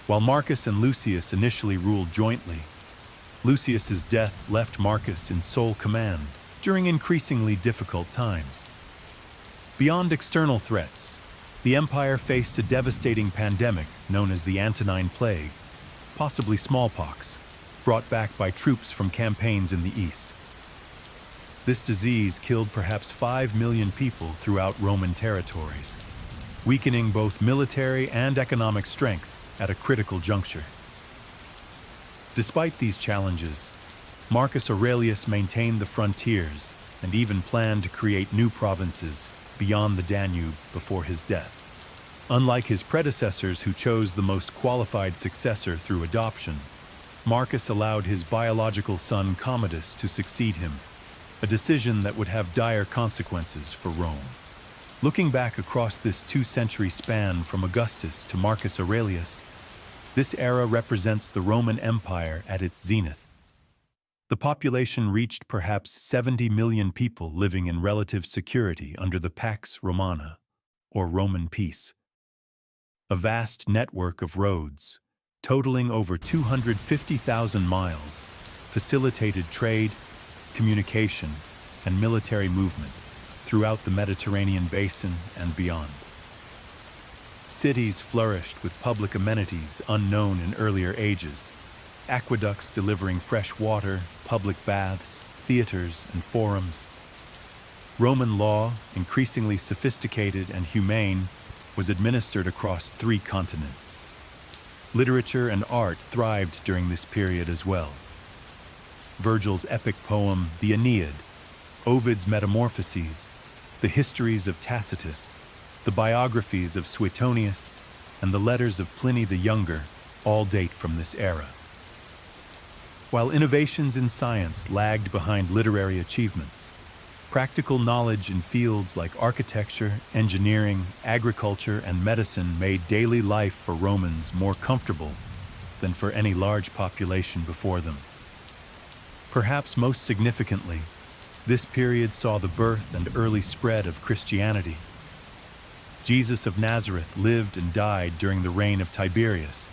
A: While Marcus and Lucius initially ruled jointly, Lucius's death left Marcus in sole command during increasingly difficult times. Beyond external threats, the empire faced a devastating pandemic known as the Antonine Plague, possibly smallpox, brought back by troops from campaigns in the east. This disease killed perhaps 5 million people throughout Roman territories, weakening both military and economic strength at a critical juncture. Despite these challenges, Marcus Aurelius maintained the frontiers and even planned to create new provinces beyond the Danube before his death. Unlike his predecessors who chose the most qualified successor through adoption, Marcus allowed his biological son Commodus to succeed him, a decision that would have dire consequences for Rome. Looking back across this 2-century span from Augustus to Marcus Aurelius, this era represents the Roman Empire at its zenith. The population reached perhaps 70 million people living in relative security under the Pax Romana, or Roman peace. A vast network of roads, totaling over 250,000 miles, facilitated trade, communication, and military movement throughout the Mediterranean basin and beyond. Cities flourished with public amenities unknown in earlier ages, aqueducts delivering fresh water, public baths, theaters, and forums. Roman law, increasingly sophisticated and humane, was administered across 3 continents. Literature and art thrived during this period as well. Virgil's epic poem, the Aeneid, Ovid's Metamorphoses, the histories of Tacitus, the biographies of Suetonius, and the letters of Pliny the Younger all date from this era. While innovations in science lagged behind literary achievements, practical knowledge in fields like architecture, engineering, agriculture, and medicine made daily life for Romans more comfortable than for any large population before them. Perhaps most significantly, this period saw the birth and early spread of Christianity. Jesus of Nazareth lived and died during the reign of Tiberius,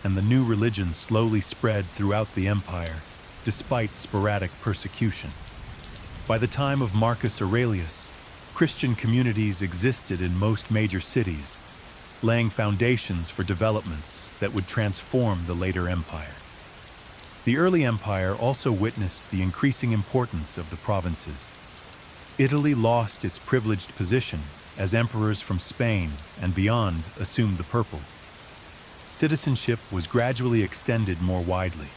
A: and the new religion slowly spread throughout the empire, despite sporadic persecution. By the time of Marcus Aurelius, Christian communities existed in most major cities, laying foundations for developments that would transform the later empire. The early empire also witnessed the increasing importance of the provinces. Italy lost its privileged position as emperors from Spain and beyond assumed the purple. Citizenship was gradually extended more widely,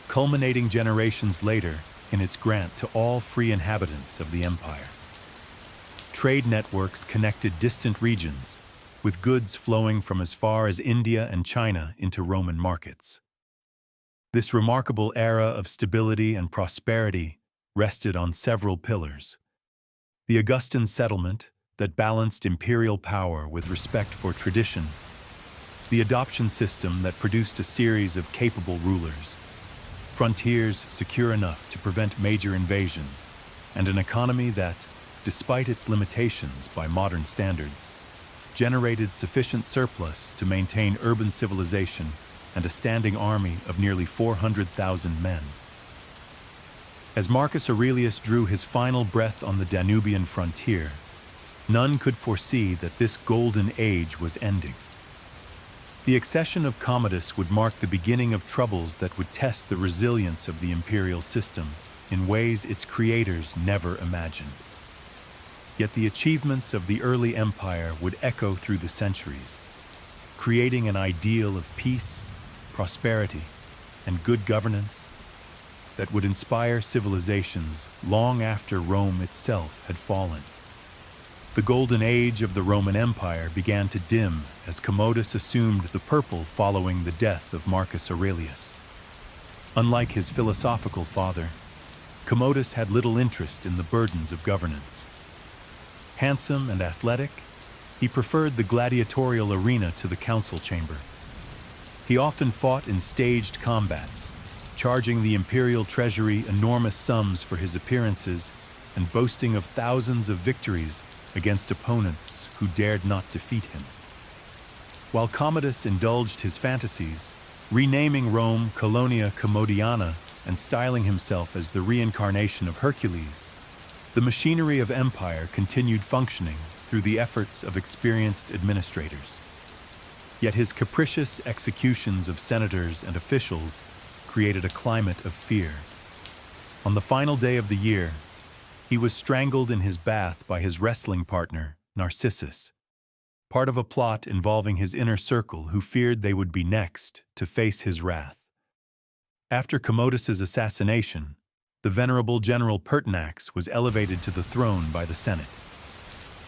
A: culminating generations later in its grant to all free inhabitants of the empire. Trade networks connected distant regions, with goods flowing from as far as India and China into Roman markets. This remarkable era of stability and prosperity rested on several pillars. The Augustan settlement that balanced imperial power with respect for tradition, the adoption system that produced a series of capable rulers, frontiers secure enough to prevent major invasions, and an economy that, despite its limitations by modern standards, generated sufficient surplus to maintain urban civilization and a standing army of nearly 400,000 men. As Marcus Aurelius drew his final breath on the Danubian frontier, none could foresee that this golden age was ending. The accession of Commodus would mark the beginning of troubles that would test the resilience of the imperial system in ways its creators never imagined. Yet the achievements of the early empire would echo through the centuries, creating an ideal of peace, prosperity, and good governance that would inspire civilizations long after Rome itself had fallen. The golden age of the Roman Empire began to dim as Commodus assumed the purple following the death of Marcus Aurelius. Unlike his philosophical father, Commodus had little interest in the burdens of governance. Handsome and athletic, he preferred the gladiatorial arena to the council chamber. He often fought in staged combats, charging the imperial treasury enormous sums for his appearances and boasting of thousands of victories against opponents who dared not defeat him. While Commodus indulged his fantasies, renaming Rome Colonia Commodiana and styling himself as the reincarnation of Hercules, the machinery of empire continued functioning through the efforts of experienced administrators. Yet his capricious executions of senators and officials created a climate of fear. On the final day of the year, he was strangled in his bath by his wrestling partner, Narcissus, part of a plot involving his inner circle who feared they would be next to face his wrath. After Commodus's assassination, the venerable General Pertinax was elevated to the throne by the Senate.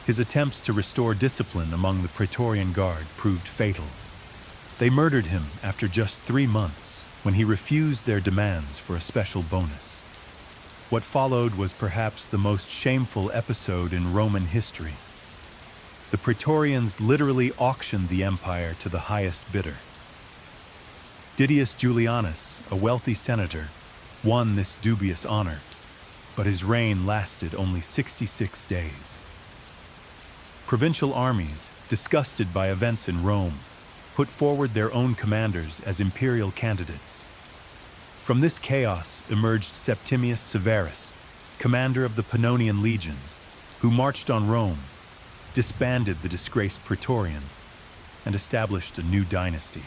A: His attempts to restore discipline among the Praetorian Guard proved fatal. They murdered him after just 3 months when he refused their demands for a special bonus. What followed was perhaps the most shameful episode in Roman history. The Praetorians literally auctioned the empire to the highest bidder. Didius Julianus, a wealthy senator, won this dubious honor, but his reign lasted only 66 days. Provincial armies, disgusted by events in Rome, put forward their own commanders as imperial candidates. From this chaos emerged Septimius Severus, commander of the Pannonian legions, who marched on Rome, disbanded the disgraced Praetorians, and established a new dynasty.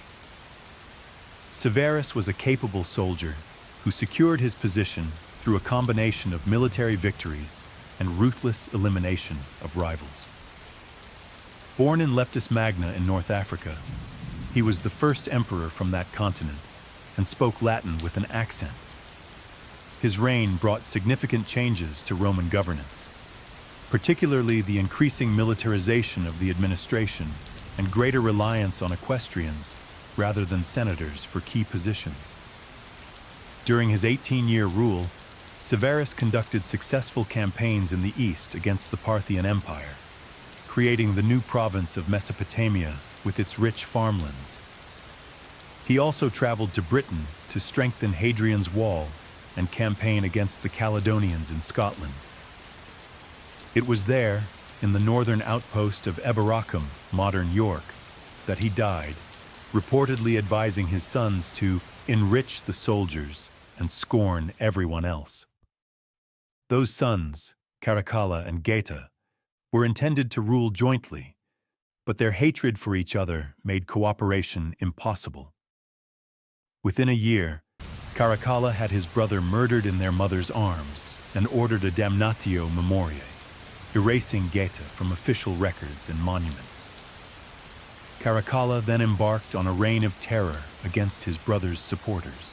A: Severus was a capable soldier who secured his position through a combination of military victories and ruthless elimination of rivals. Born in Leptis Magna in North Africa, he was the first emperor from that continent and spoke Latin with an accent. His reign brought significant changes to Roman governance, particularly the increasing militarization of the administration and greater reliance on equestrians rather than senators for key positions. During his 18-year rule, Severus conducted successful campaigns in the east against the Parthian Empire, creating the new province of Mesopotamia with its rich farmlands. He also traveled to Britain to strengthen Hadrian's Wall and campaign against the Caledonians in Scotland. It was there, in the northern outpost of Eboracum, modern York, that he died, reportedly advising his sons to enrich the soldiers and scorn everyone else. Those sons, Caracalla and Geta, were intended to rule jointly, but their hatred for each other made cooperation impossible. Within a year, Caracalla had his brother murdered in their mother's arms and ordered a damnatio memoriae, erasing Geta from official records and monuments. Caracalla then embarked on a reign of terror against his brother's supporters.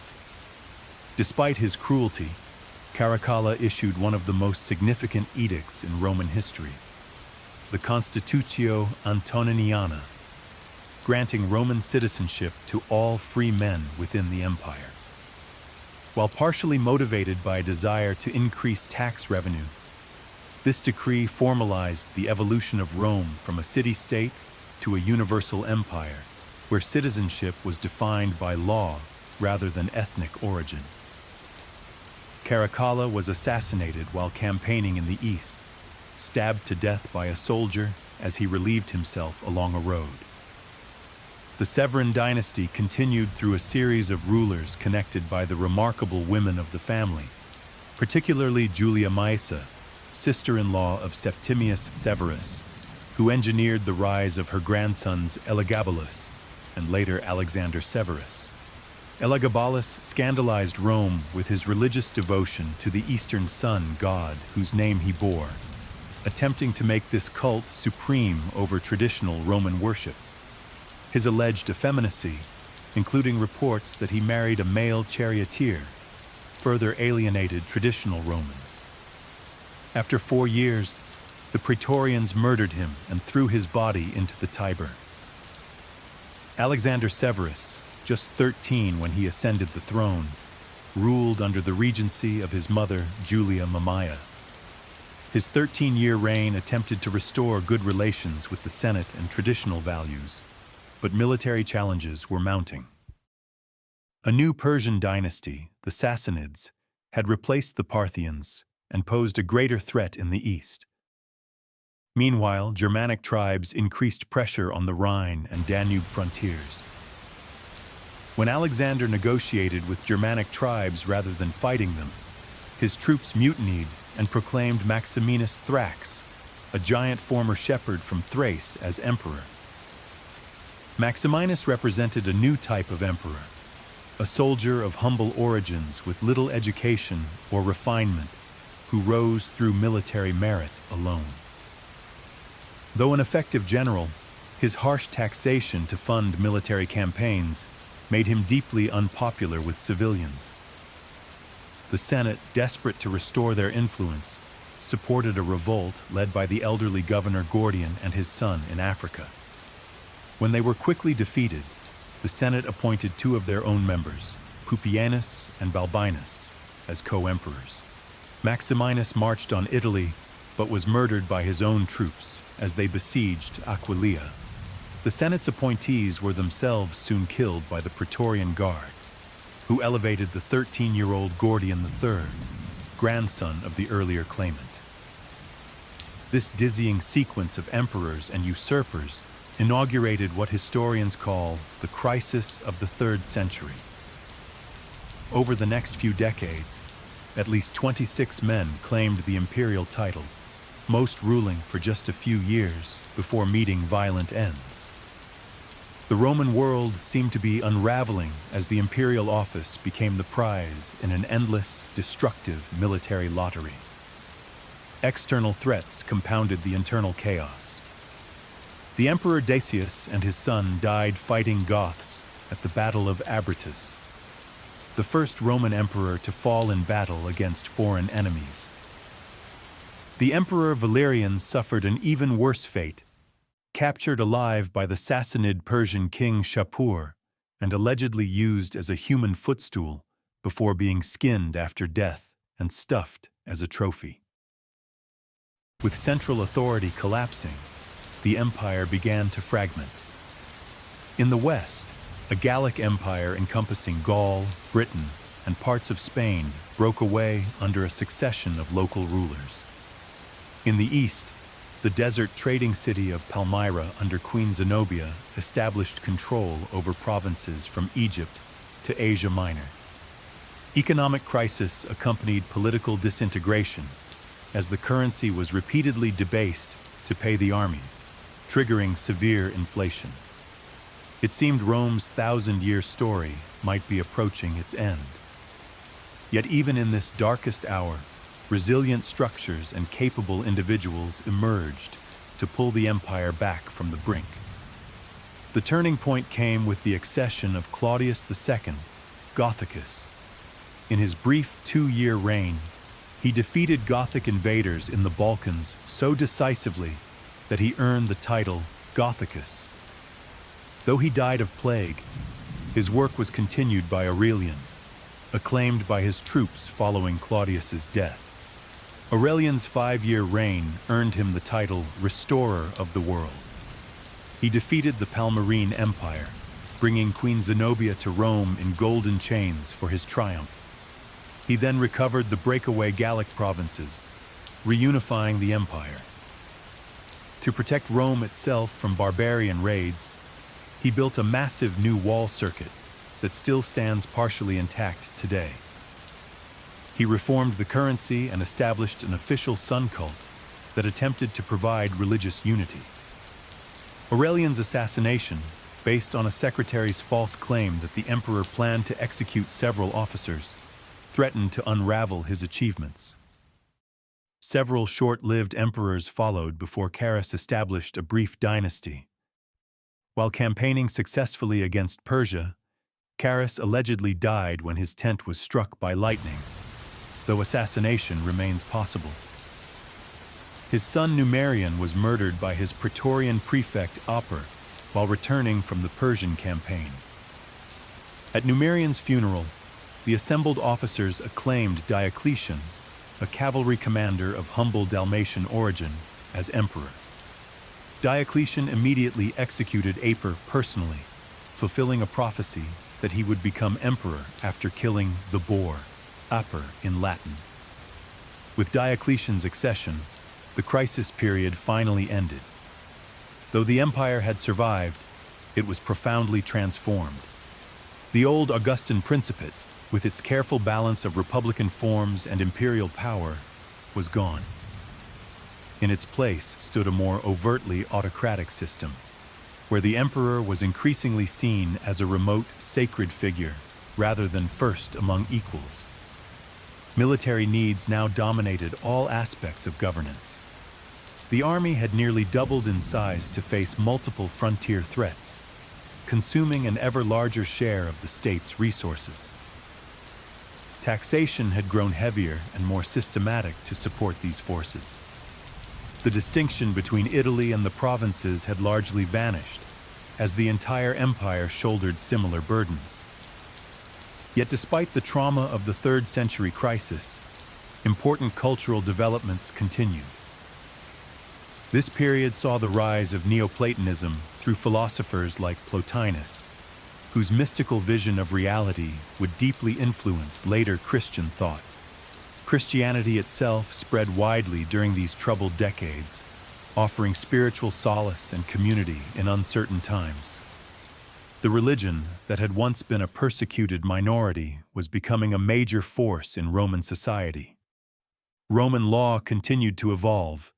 A: Despite his cruelty, Caracalla issued one of the most significant edicts in Roman history, the Constitutio Antoniniana, granting Roman citizenship to all free men within the empire. While partially motivated by a desire to increase tax revenue, this decree formalized the evolution of Rome from a city-state to a universal empire, where citizenship was defined by law rather than ethnic origin. Caracalla was assassinated while campaigning in the east, stabbed to death by a soldier as he relieved himself along a road. The Severan dynasty continued through a series of rulers connected by the remarkable women of the family, particularly Julia Maesa, sister-in-law of Septimius Severus, who engineered the rise of her grandsons Elagabalus and later Alexander Severus. Elagabalus scandalized Rome with his religious devotion to the Eastern sun god whose name he bore, attempting to make this cult supreme over traditional Roman worship. His alleged effeminacy, including reports that he married a male charioteer, further alienated traditional Romans. After 4 years, the Praetorians murdered him and threw his body into the Tiber. Alexander Severus, just 13 when he ascended the throne, ruled under the regency of his mother, Julia Mamaea. His 13-year reign attempted to restore good relations with the Senate and traditional values, but military challenges were mounting. A new Persian dynasty, the Sassanids, had replaced the Parthians and posed a greater threat in the east. Meanwhile, Germanic tribes increased pressure on the Rhine and Danube frontiers. When Alexander negotiated with Germanic tribes rather than fighting them, his troops mutinied and proclaimed Maximinus Thrax, a giant former shepherd from Thrace, as emperor. Maximinus represented a new type of emperor, a soldier of humble origins with little education or refinement, who rose through military merit alone. Though an effective general, his harsh taxation to fund military campaigns made him deeply unpopular with civilians. The Senate, desperate to restore their influence, supported a revolt led by the elderly governor Gordian and his son in Africa. When they were quickly defeated, the Senate appointed 2 of their own members, Pupienus and Balbinus, as co-emperors. Maximinus marched on Italy, but was murdered by his own troops as they besieged Aquileia. The Senate's appointees were themselves soon killed by the Praetorian Guard, who elevated the 13-year-old Gordian III, grandson of the earlier claimant. This dizzying sequence of emperors and usurpers inaugurated what historians call the crisis of the 3rd century. Over the next few decades, at least 26 men claimed the imperial title, most ruling for just a few years before meeting violent ends. The Roman world seemed to be unraveling as the imperial office became the prize in an endless, destructive military lottery. External threats compounded the internal chaos. The Emperor Decius and his son died fighting Goths at the Battle of Abritus, the first Roman emperor to fall in battle against foreign enemies. The Emperor Valerian suffered an even worse fate, captured alive by the Sassanid Persian king Shapur and allegedly used as a human footstool before being skinned after death and stuffed as a trophy. With central authority collapsing, the empire began to fragment. In the west, a Gallic empire encompassing Gaul, Britain, and parts of Spain broke away under a succession of local rulers. In the east, the desert trading city of Palmyra under Queen Zenobia established control over provinces from Egypt to Asia Minor. Economic crisis accompanied political disintegration as the currency was repeatedly debased to pay the armies, triggering severe inflation. It seemed Rome's 1,000-year story might be approaching its end. Yet even in this darkest hour, resilient structures and capable individuals emerged to pull the empire back from the brink. The turning point came with the accession of Claudius II, Gothicus. In his brief 2-year reign, he defeated Gothic invaders in the Balkans so decisively that he earned the title Gothicus. Though he died of plague, his work was continued by Aurelian, acclaimed by his troops following Claudius's death. Aurelian's 5-year reign earned him the title Restorer of the World. He defeated the Palmyrene Empire, bringing Queen Zenobia to Rome in golden chains for his triumph. He then recovered the breakaway Gallic provinces, reunifying the empire. To protect Rome itself from barbarian raids, he built a massive new wall circuit that still stands partially intact today. He reformed the currency and established an official sun cult that attempted to provide religious unity. Aurelian's assassination, based on a secretary's false claim that the emperor planned to execute several officers, threatened to unravel his achievements. Several short-lived emperors followed before Carus established a brief dynasty. While campaigning successfully against Persia, Carus allegedly died when his tent was struck by lightning, though assassination remains possible. His son Numerian was murdered by his Praetorian prefect Aper while returning from the Persian campaign. At Numerian's funeral, the assembled officers acclaimed Diocletian, a cavalry commander of humble Dalmatian origin, as emperor. Diocletian immediately executed Aper personally, fulfilling a prophecy that he would become emperor after killing the boar, Aper in Latin. With Diocletian's accession, the crisis period finally ended. Though the empire had survived, it was profoundly transformed. The old Augustan Principate, with its careful balance of republican forms and imperial power, was gone. In its place stood a more overtly autocratic system, where the emperor was increasingly seen as a remote, sacred figure rather than first among equals. Military needs now dominated all aspects of governance. The army had nearly doubled in size to face multiple frontier threats, consuming an ever larger share of the state's resources. Taxation had grown heavier and more systematic to support these forces. The distinction between Italy and the provinces had largely vanished, as the entire empire shouldered similar burdens. Yet despite the trauma of the 3rd century crisis, important cultural developments continued. This period saw the rise of Neoplatonism through philosophers like Plotinus, whose mystical vision of reality would deeply influence later Christian thought. Christianity itself spread widely during these troubled decades, offering spiritual solace and community in uncertain times. The religion that had once been a persecuted minority was becoming a major force in Roman society. Roman law continued to evolve,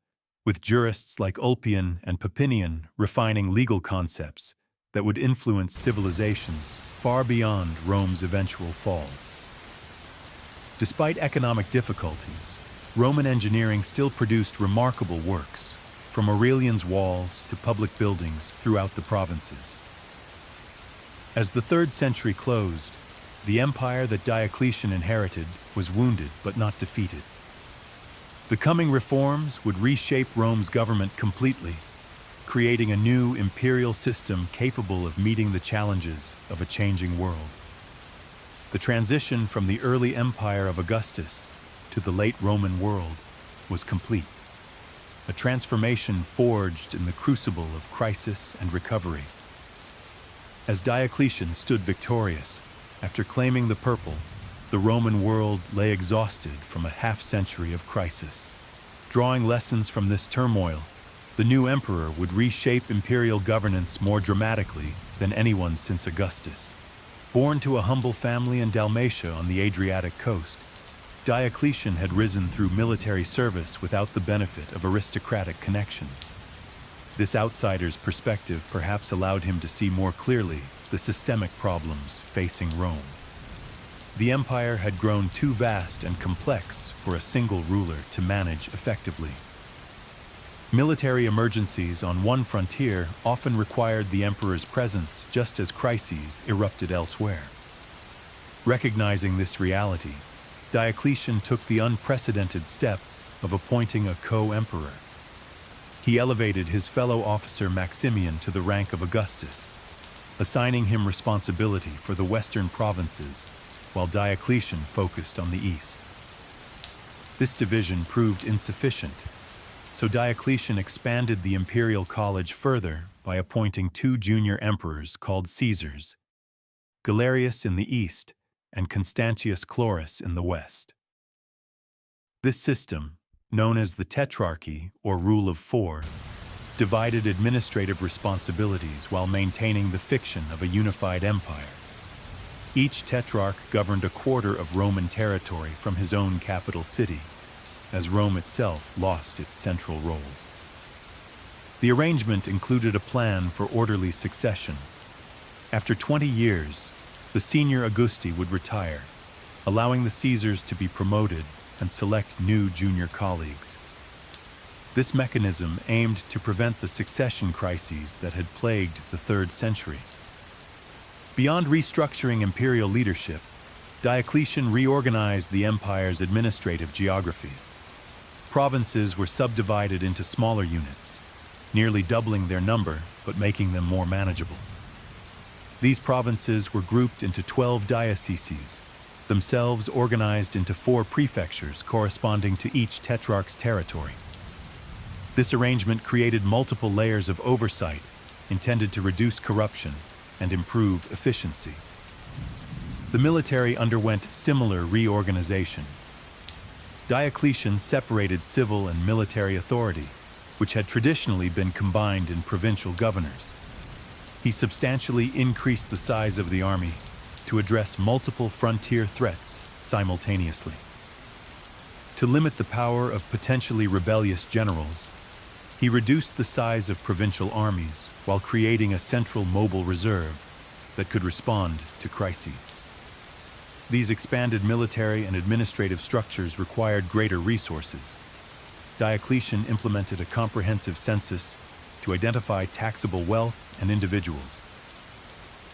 A: with jurists like Ulpian and Papinian refining legal concepts that would influence civilizations far beyond Rome's eventual fall. Despite economic difficulties, Roman engineering still produced remarkable works, from Aurelian's walls to public buildings throughout the provinces. As the 3rd century closed, the empire that Diocletian inherited was wounded but not defeated. The coming reforms would reshape Rome's government completely, creating a new imperial system capable of meeting the challenges of a changing world. The transition from the early empire of Augustus to the late Roman world was complete, a transformation forged in the crucible of crisis and recovery. As Diocletian stood victorious, after claiming the purple, the Roman world lay exhausted from a half-century of crisis. Drawing lessons from this turmoil, the new emperor would reshape imperial governance more dramatically than anyone since Augustus. Born to a humble family in Dalmatia on the Adriatic coast, Diocletian had risen through military service without the benefit of aristocratic connections. This outsider's perspective perhaps allowed him to see more clearly the systemic problems facing Rome. The empire had grown too vast and complex for a single ruler to manage effectively. Military emergencies on one frontier often required the emperor's presence just as crises erupted elsewhere. Recognizing this reality, Diocletian took the unprecedented step of appointing a co-emperor. He elevated his fellow officer Maximian to the rank of Augustus, assigning him responsibility for the western provinces, while Diocletian focused on the east. This division proved insufficient, so Diocletian expanded the imperial college further by appointing 2 junior emperors called Caesars, Galerius in the east and Constantius Chlorus in the west. This system, known as the Tetrarchy or Rule of 4, divided administrative responsibilities while maintaining the fiction of a unified empire. Each tetrarch governed a quarter of Roman territory from his own capital city, as Rome itself lost its central role. The arrangement included a plan for orderly succession. After 20 years, the senior Augusti would retire, allowing the Caesars to be promoted and select new junior colleagues. This mechanism aimed to prevent the succession crises that had plagued the 3rd century. Beyond restructuring imperial leadership, Diocletian reorganized the empire's administrative geography. Provinces were subdivided into smaller units, nearly doubling their number but making them more manageable. These provinces were grouped into 12 dioceses, themselves organized into 4 prefectures corresponding to each tetrarch's territory. This arrangement created multiple layers of oversight intended to reduce corruption and improve efficiency. The military underwent similar reorganization. Diocletian separated civil and military authority, which had traditionally been combined in provincial governors. He substantially increased the size of the army to address multiple frontier threats simultaneously. To limit the power of potentially rebellious generals, he reduced the size of provincial armies while creating a central mobile reserve that could respond to crises. These expanded military and administrative structures required greater resources. Diocletian implemented a comprehensive census to identify taxable wealth and individuals.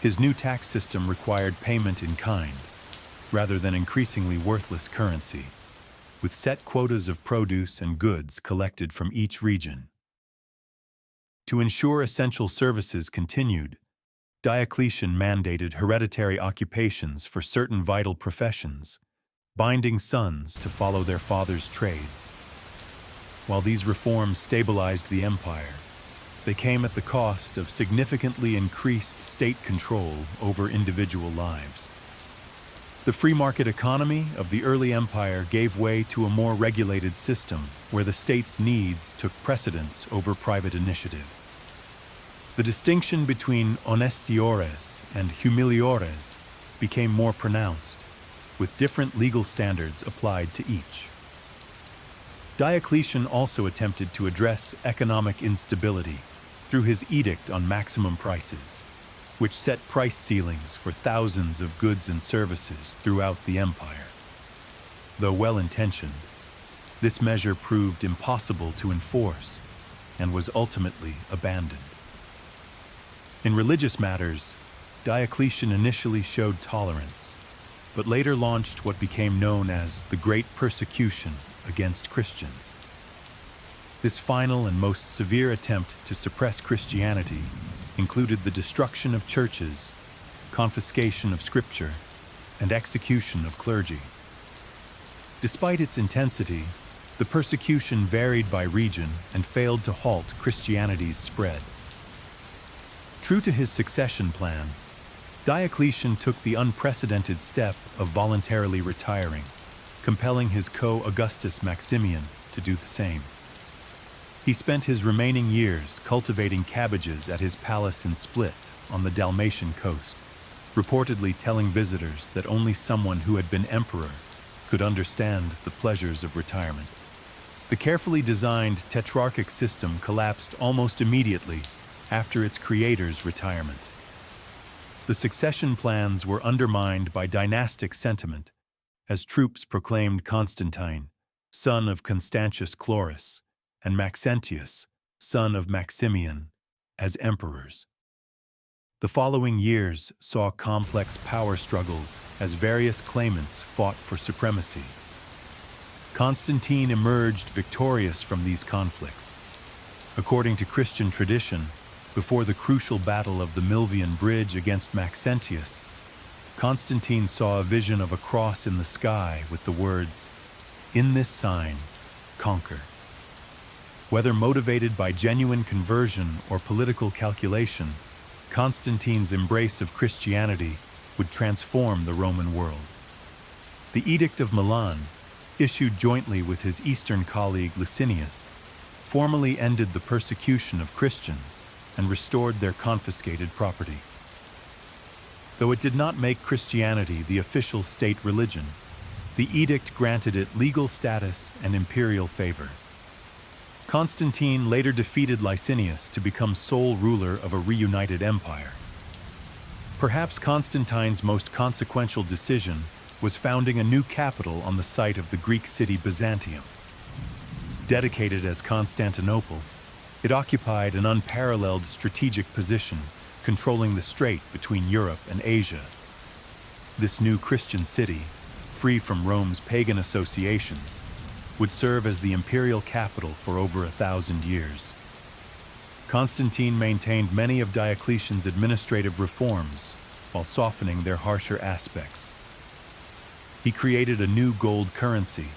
A: His new tax system required payment in kind, rather than increasingly worthless currency, with set quotas of produce and goods collected from each region. To ensure essential services continued, Diocletian mandated hereditary occupations for certain vital professions, binding sons to follow their father's trades. While these reforms stabilized the empire, they came at the cost of significantly increased state control over individual lives. The free market economy of the early empire gave way to a more regulated system where the state's needs took precedence over private initiative. The distinction between honestiores and humiliores became more pronounced, with different legal standards applied to each. Diocletian also attempted to address economic instability through his edict on maximum prices, which set price ceilings for thousands of goods and services throughout the empire. Though well-intentioned, this measure proved impossible to enforce and was ultimately abandoned. In religious matters, Diocletian initially showed tolerance, but later launched what became known as the Great Persecution against Christians. This final and most severe attempt to suppress Christianity included the destruction of churches, confiscation of scripture, and execution of clergy. Despite its intensity, the persecution varied by region and failed to halt Christianity's spread. True to his succession plan, Diocletian took the unprecedented step of voluntarily retiring, compelling his co-Augustus Maximian to do the same. He spent his remaining years cultivating cabbages at his palace in Split on the Dalmatian coast, reportedly telling visitors that only someone who had been emperor could understand the pleasures of retirement. The carefully designed tetrarchic system collapsed almost immediately after its creator's retirement. The succession plans were undermined by dynastic sentiment, as troops proclaimed Constantine, son of Constantius Chlorus, and Maxentius, son of Maximian, as emperors. The following years saw complex power struggles as various claimants fought for supremacy. Constantine emerged victorious from these conflicts. According to Christian tradition, before the crucial battle of the Milvian Bridge against Maxentius, Constantine saw a vision of a cross in the sky with the words, "In this sign, conquer." Whether motivated by genuine conversion or political calculation, Constantine's embrace of Christianity would transform the Roman world. The Edict of Milan, issued jointly with his eastern colleague Licinius, formally ended the persecution of Christians and restored their confiscated property. Though it did not make Christianity the official state religion, the edict granted it legal status and imperial favor. Constantine later defeated Licinius to become sole ruler of a reunited empire. Perhaps Constantine's most consequential decision was founding a new capital on the site of the Greek city Byzantium. Dedicated as Constantinople, it occupied an unparalleled strategic position, controlling the strait between Europe and Asia. This new Christian city, free from Rome's pagan associations, would serve as the imperial capital for over 1,000 years. Constantine maintained many of Diocletian's administrative reforms while softening their harsher aspects. He created a new gold currency,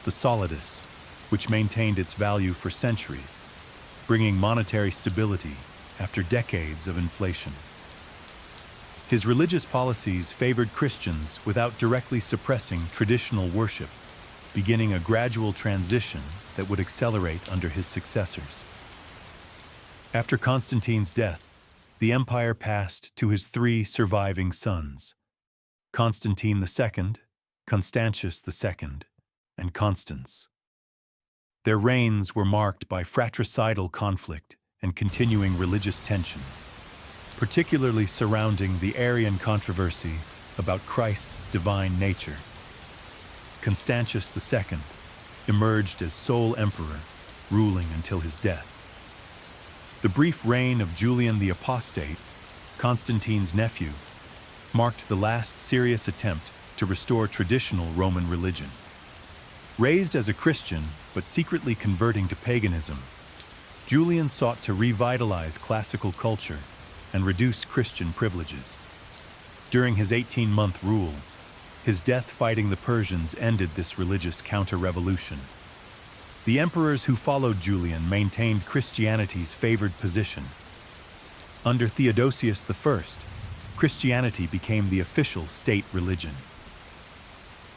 A: the solidus, which maintained its value for centuries, bringing monetary stability after decades of inflation. His religious policies favored Christians without directly suppressing traditional worship, beginning a gradual transition that would accelerate under his successors. After Constantine's death, the empire passed to his 3 surviving sons, Constantine II, Constantius II, and Constans. Their reigns were marked by fratricidal conflict and continuing religious tensions, particularly surrounding the Arian controversy about Christ's divine nature. Constantius II emerged as sole emperor, ruling until his death. The brief reign of Julian the Apostate, Constantine's nephew, marked the last serious attempt to restore traditional Roman religion. Raised as a Christian, but secretly converting to paganism, Julian sought to revitalize classical culture and reduce Christian privileges. During his 18-month rule, his death fighting the Persians ended this religious counter-revolution. The emperors who followed Julian maintained Christianity's favored position. Under Theodosius I, Christianity became the official state religion.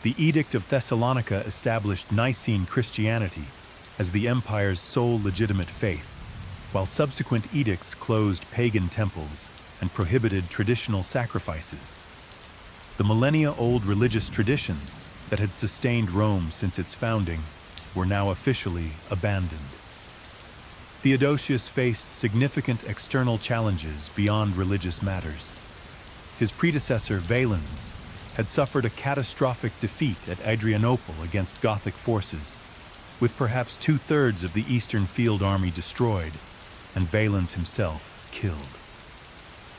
A: The Edict of Thessalonica established Nicene Christianity as the empire's sole legitimate faith, while subsequent edicts closed pagan temples and prohibited traditional sacrifices. The millennia-old religious traditions that had sustained Rome since its founding were now officially abandoned. Theodosius faced significant external challenges beyond religious matters. His predecessor, Valens, had suffered a catastrophic defeat at Adrianople against Gothic forces, with perhaps 2/3 of the Eastern Field Army destroyed and Valens himself killed.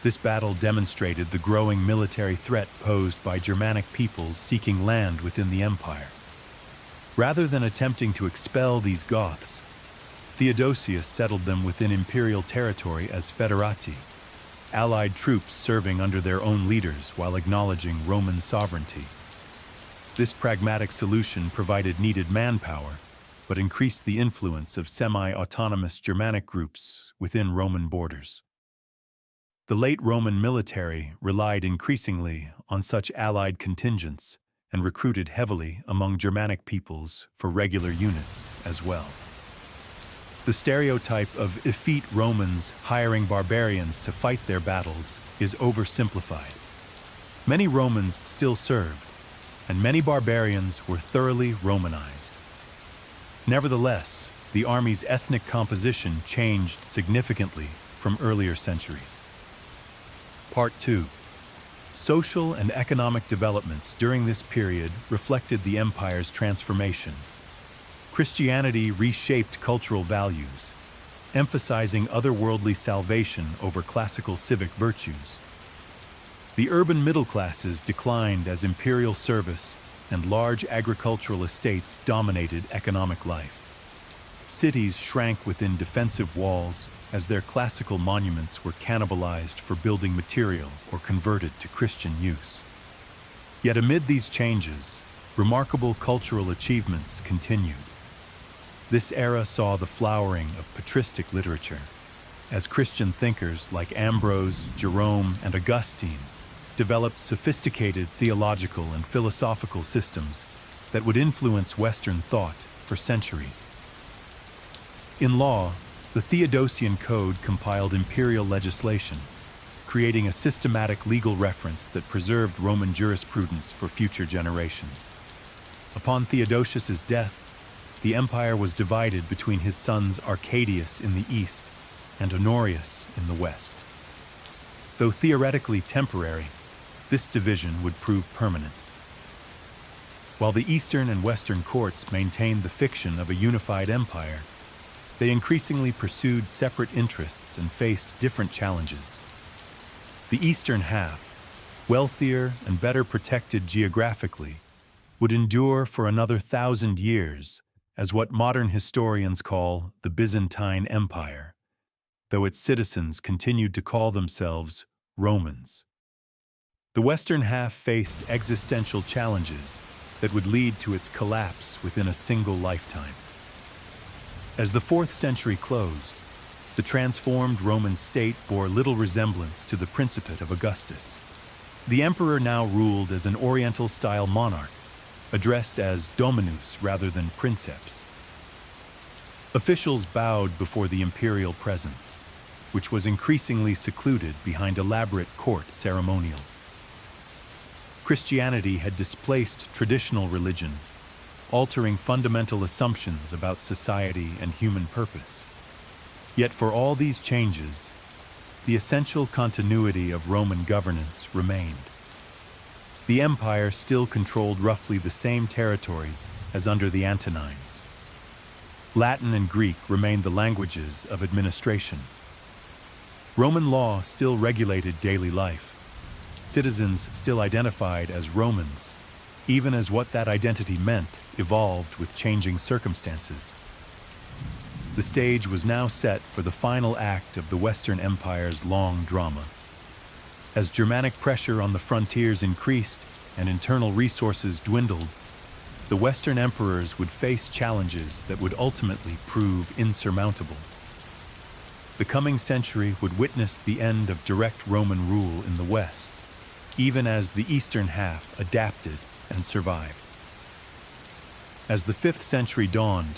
A: This battle demonstrated the growing military threat posed by Germanic peoples seeking land within the empire. Rather than attempting to expel these Goths, Theodosius settled them within imperial territory as foederati, allied troops serving under their own leaders while acknowledging Roman sovereignty. This pragmatic solution provided needed manpower, but increased the influence of semi-autonomous Germanic groups within Roman borders. The late Roman military relied increasingly on such allied contingents and recruited heavily among Germanic peoples for regular units as well. The stereotype of effete Romans hiring barbarians to fight their battles is oversimplified. Many Romans still served, and many barbarians were thoroughly Romanized. Nevertheless, the army's ethnic composition changed significantly from earlier centuries. Part 2. Social and economic developments during this period reflected the empire's transformation. Christianity reshaped cultural values, emphasizing otherworldly salvation over classical civic virtues. The urban middle classes declined as imperial service and large agricultural estates dominated economic life. Cities shrank within defensive walls as their classical monuments were cannibalized for building material or converted to Christian use. Yet amid these changes, remarkable cultural achievements continued. This era saw the flowering of patristic literature, as Christian thinkers like Ambrose, Jerome, and Augustine developed sophisticated theological and philosophical systems that would influence Western thought for centuries. In law, the Theodosian Code compiled imperial legislation, creating a systematic legal reference that preserved Roman jurisprudence for future generations. Upon Theodosius's death, the empire was divided between his sons Arcadius in the east and Honorius in the west. Though theoretically temporary, this division would prove permanent. While the eastern and western courts maintained the fiction of a unified empire, they increasingly pursued separate interests and faced different challenges. The eastern half, wealthier and better protected geographically, would endure for another 1,000 years as what modern historians call the Byzantine Empire, though its citizens continued to call themselves Romans. The western half faced existential challenges that would lead to its collapse within a single lifetime. As the 4th century closed, the transformed Roman state bore little resemblance to the Principate of Augustus. The emperor now ruled as an Oriental-style monarch, addressed as dominus rather than princeps. Officials bowed before the imperial presence, which was increasingly secluded behind elaborate court ceremonial. Christianity had displaced traditional religion, altering fundamental assumptions about society and human purpose. Yet for all these changes, the essential continuity of Roman governance remained. The empire still controlled roughly the same territories as under the Antonines. Latin and Greek remained the languages of administration. Roman law still regulated daily life. Citizens still identified as Romans, even as what that identity meant evolved with changing circumstances. The stage was now set for the final act of the Western Empire's long drama. As Germanic pressure on the frontiers increased and internal resources dwindled, the Western emperors would face challenges that would ultimately prove insurmountable. The coming century would witness the end of direct Roman rule in the West, even as the eastern half adapted and survived. As the 5th century dawned,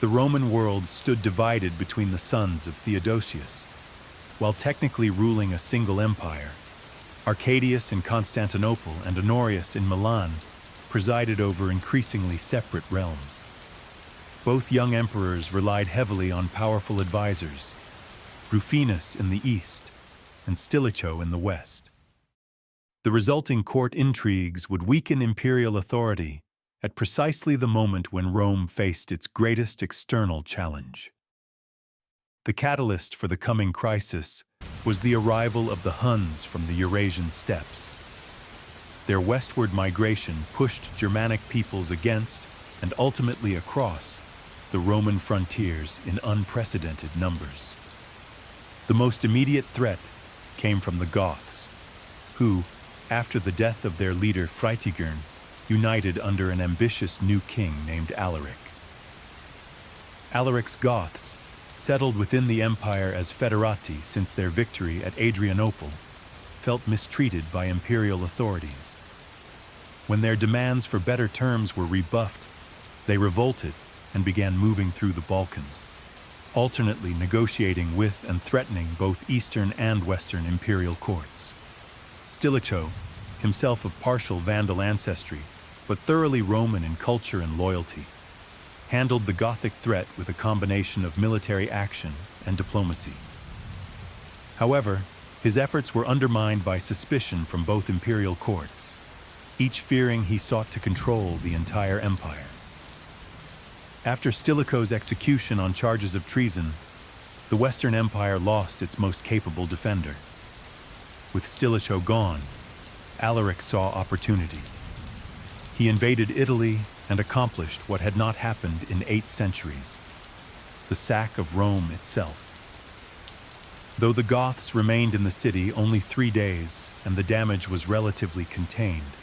A: the Roman world stood divided between the sons of Theodosius. While technically ruling a single empire, Arcadius in Constantinople and Honorius in Milan presided over increasingly separate realms. Both young emperors relied heavily on powerful advisors, Rufinus in the east and Stilicho in the west. The resulting court intrigues would weaken imperial authority at precisely the moment when Rome faced its greatest external challenge. The catalyst for the coming crisis was the arrival of the Huns from the Eurasian steppes. Their westward migration pushed Germanic peoples against and ultimately across the Roman frontiers in unprecedented numbers. The most immediate threat came from the Goths, who, after the death of their leader Fritigern, united under an ambitious new king named Alaric. Alaric's Goths, settled within the empire as federati since their victory at Adrianople, felt mistreated by imperial authorities. When their demands for better terms were rebuffed, they revolted and began moving through the Balkans, alternately negotiating with and threatening both Eastern and Western imperial courts. Stilicho, himself of partial Vandal ancestry, but thoroughly Roman in culture and loyalty, handled the Gothic threat with a combination of military action and diplomacy. However, his efforts were undermined by suspicion from both imperial courts, each fearing he sought to control the entire empire. After Stilicho's execution on charges of treason, the Western Empire lost its most capable defender. With Stilicho gone, Alaric saw opportunity. He invaded Italy and accomplished what had not happened in 8 centuries, the sack of Rome itself. Though the Goths remained in the city only 3 days and the damage was relatively contained,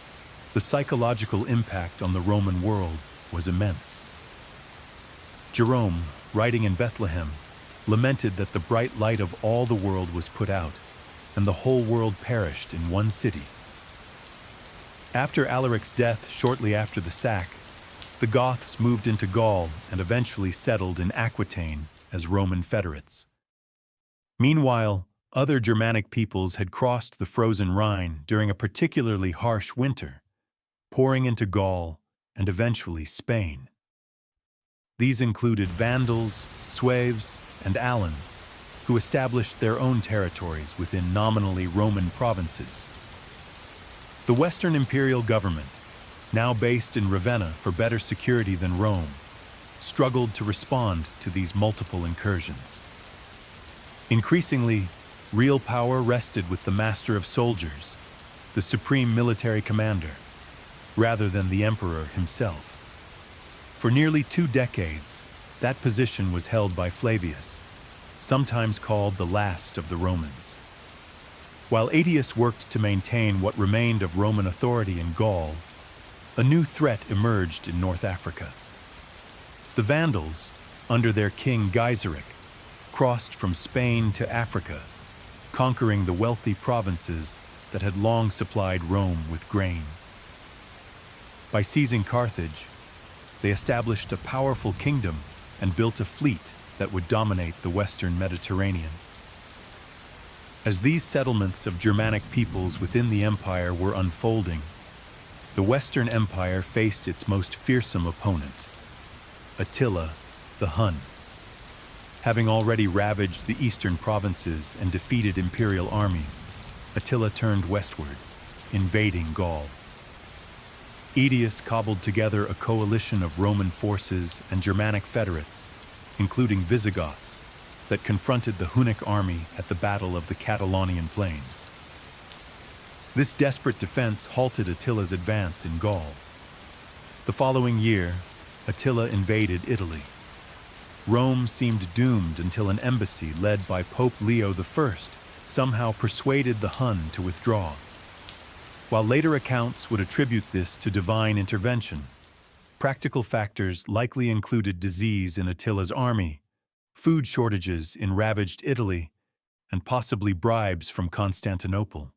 A: the psychological impact on the Roman world was immense. Jerome, writing in Bethlehem, lamented that the bright light of all the world was put out, and the whole world perished in one city. After Alaric's death shortly after the sack, the Goths moved into Gaul and eventually settled in Aquitaine as Roman federates. Meanwhile, Other Germanic peoples had crossed the frozen Rhine during a particularly harsh winter, pouring into Gaul and eventually Spain. These included Vandals, Sueves, and Alans, who established their own territories within nominally Roman provinces. The Western imperial government, now based in Ravenna for better security than Rome, struggled to respond to these multiple incursions. Increasingly, real power rested with the master of soldiers, the supreme military commander, rather than the emperor himself. For nearly 2 decades, that position was held by Flavius, sometimes called the last of the Romans. While Aetius worked to maintain what remained of Roman authority in Gaul, a new threat emerged in North Africa. The Vandals, under their king Gaiseric, crossed from Spain to Africa, conquering the wealthy provinces that had long supplied Rome with grain. By seizing Carthage, they established a powerful kingdom and built a fleet that would dominate the western Mediterranean. As these settlements of Germanic peoples within the empire were unfolding, the Western Empire faced its most fearsome opponent, Attila the Hun. Having already ravaged the eastern provinces and defeated imperial armies, Attila turned westward, invading Gaul. Aetius cobbled together a coalition of Roman forces and Germanic federates, including Visigoths, that confronted the Hunnic army at the Battle of the Catalaunian Plains. This desperate defense halted Attila's advance in Gaul. The following year, Attila invaded Italy. Rome seemed doomed until an embassy led by Pope Leo I somehow persuaded the Hun to withdraw. While later accounts would attribute this to divine intervention, practical factors likely included disease in Attila's army, food shortages in ravaged Italy, and possibly bribes from Constantinople.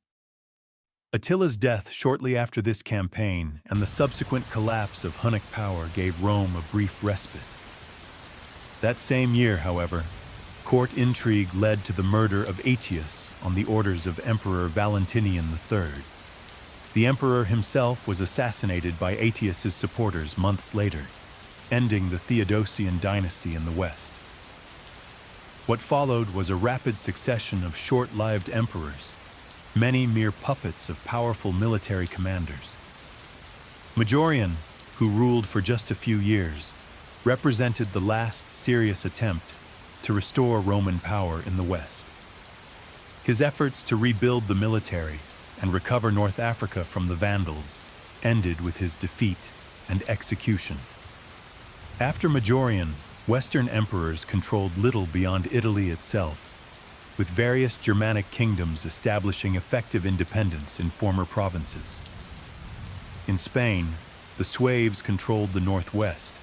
A: Attila's death shortly after this campaign and the subsequent collapse of Hunnic power gave Rome a brief respite. That same year, however, court intrigue led to the murder of Aetius on the orders of Emperor Valentinian III. The emperor himself was assassinated by Aetius's supporters months later, ending the Theodosian dynasty in the West. What followed was a rapid succession of short-lived emperors, many mere puppets of powerful military commanders. Majorian, who ruled for just a few years, represented the last serious attempt to restore Roman power in the West. His efforts to rebuild the military and recover North Africa from the Vandals ended with his defeat and execution. After Majorian, Western emperors controlled little beyond Italy itself, with various Germanic kingdoms establishing effective independence in former provinces. In Spain, the Sueves controlled the northwest,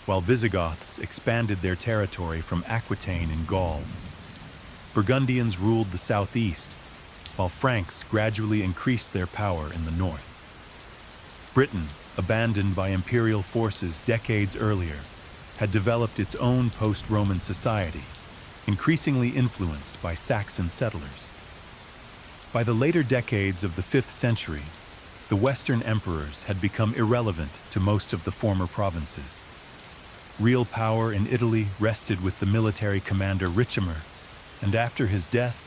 A: while Visigoths expanded their territory from Aquitaine in Gaul. Burgundians ruled the southeast, while Franks gradually increased their power in the north. Britain, abandoned by imperial forces decades earlier, had developed its own post-Roman society, increasingly influenced by Saxon settlers. By the later decades of the 5th century, the Western emperors had become irrelevant to most of the former provinces. Real power in Italy rested with the military commander Ricimer, and after his death,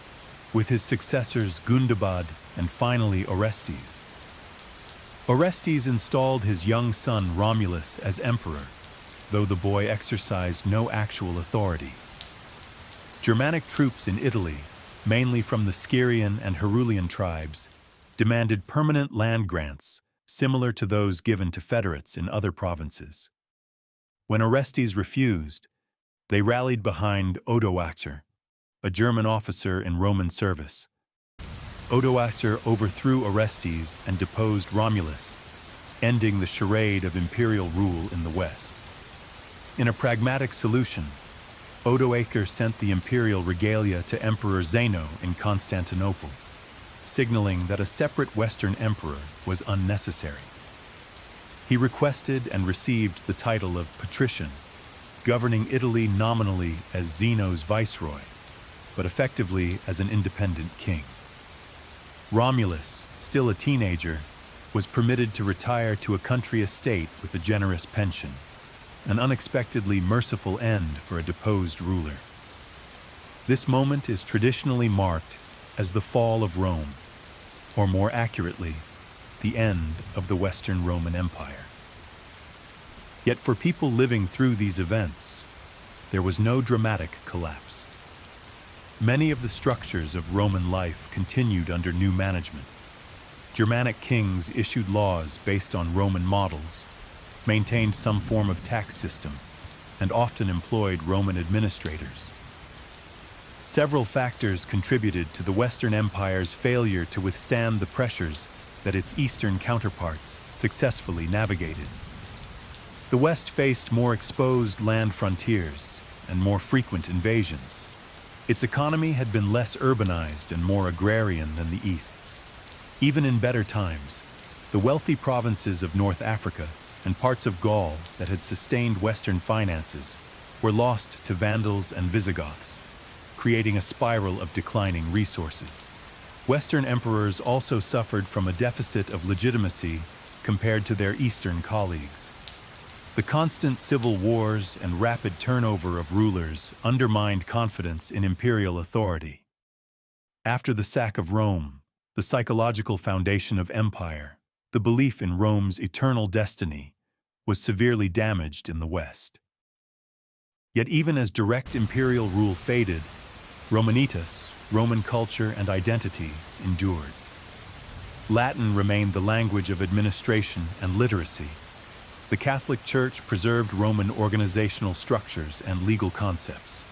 A: with his successors Gundobad and finally Orestes. Orestes installed his young son Romulus as emperor, though the boy exercised no actual authority. Germanic troops in Italy, mainly from the Scyrian and Herulian tribes, demanded permanent land grants, similar to those given to federates in other provinces. When Orestes refused, they rallied behind Odoacer, a German officer in Roman service. Odoacer overthrew Orestes and deposed Romulus, ending the charade of imperial rule in the West. In a pragmatic solution, Odoacer sent the imperial regalia to Emperor Zeno in Constantinople, signaling that a separate Western emperor was unnecessary. He requested and received the title of patrician, governing Italy nominally as Zeno's viceroy. but effectively as an independent king. Romulus, still a teenager, was permitted to retire to a country estate with a generous pension, an unexpectedly merciful end for a deposed ruler. This moment is traditionally marked as the fall of Rome, or more accurately, the end of the Western Roman Empire. Yet for people living through these events, there was no dramatic collapse. Many of the structures of Roman life continued under new management. Germanic kings issued laws based on Roman models, maintained some form of tax system, and often employed Roman administrators. Several factors contributed to the Western Empire's failure to withstand the pressures that its Eastern counterparts successfully navigated. The West faced more exposed land frontiers and more frequent invasions. Its economy had been less urbanized and more agrarian than the East's. Even in better times, the wealthy provinces of North Africa and parts of Gaul that had sustained Western finances were lost to Vandals and Visigoths, creating a spiral of declining resources. Western emperors also suffered from a deficit of legitimacy compared to their Eastern colleagues. The constant civil wars and rapid turnover of rulers undermined confidence in imperial authority. After the sack of Rome, the psychological foundation of empire, the belief in Rome's eternal destiny, was severely damaged in the West. Yet even as direct imperial rule faded, Romanitas, Roman culture and identity, endured. Latin remained the language of administration and literacy. The Catholic Church preserved Roman organizational structures and legal concepts.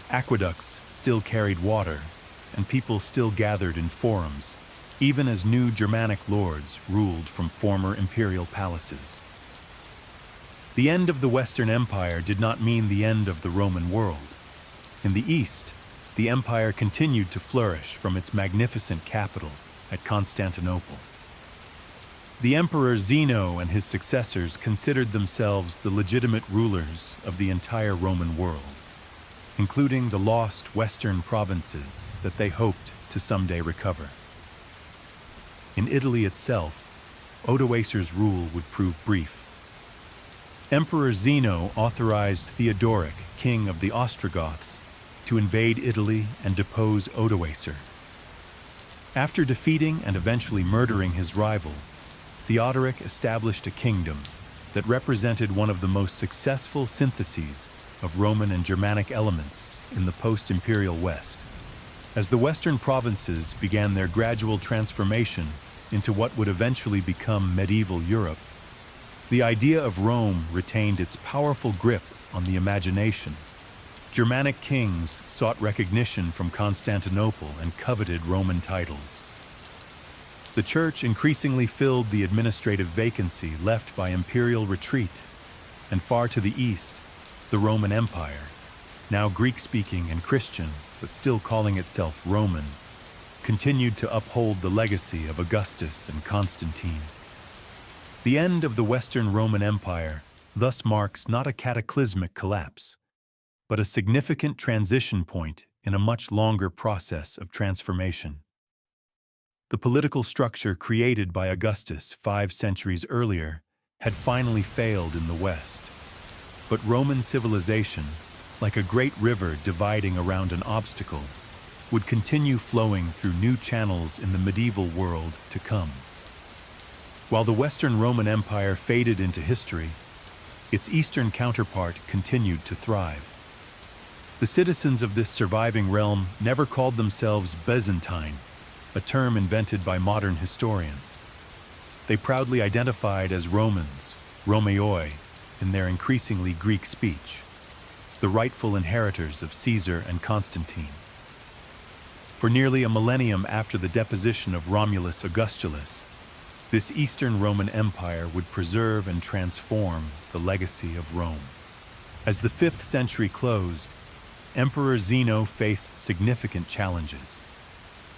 A: Aqueducts still carried water, and people still gathered in forums, even as new Germanic lords ruled from former imperial palaces. The end of the Western Empire did not mean the end of the Roman world. In the East, the empire continued to flourish from its magnificent capital at Constantinople. The Emperor Zeno and his successors considered themselves the legitimate rulers of the entire Roman world, including the lost Western provinces that they hoped to someday recover. In Italy itself, Odoacer's rule would prove brief. Emperor Zeno authorized Theodoric, king of the Ostrogoths, to invade Italy and depose Odoacer. After defeating and eventually murdering his rival, Theodoric established a kingdom that represented one of the most successful syntheses of Roman and Germanic elements in the post-imperial West. As the Western provinces began their gradual transformation into what would eventually become medieval Europe, the idea of Rome retained its powerful grip on the imagination. Germanic kings sought recognition from Constantinople and coveted Roman titles. The Church increasingly filled the administrative vacancy left by imperial retreat, and far to the east, the Roman Empire, now Greek-speaking and Christian, but still calling itself Roman, continued to uphold the legacy of Augustus and Constantine. The end of the Western Roman Empire thus marks not a cataclysmic collapse, but a significant transition point in a much longer process of transformation. The political structure created by Augustus 5 centuries earlier had finally failed in the West. But Roman civilization, like a great river dividing around an obstacle, would continue flowing through new channels in the medieval world to come. While the Western Roman Empire faded into history, its Eastern counterpart continued to thrive. The citizens of this surviving realm never called themselves Byzantine, a term invented by modern historians. They proudly identified as Romans, Romaioi, in their increasingly Greek speech, the rightful inheritors of Caesar and Constantine. For nearly a millennium after the deposition of Romulus Augustulus, this Eastern Roman Empire would preserve and transform the legacy of Rome. As the 5th century closed, Emperor Zeno faced significant challenges.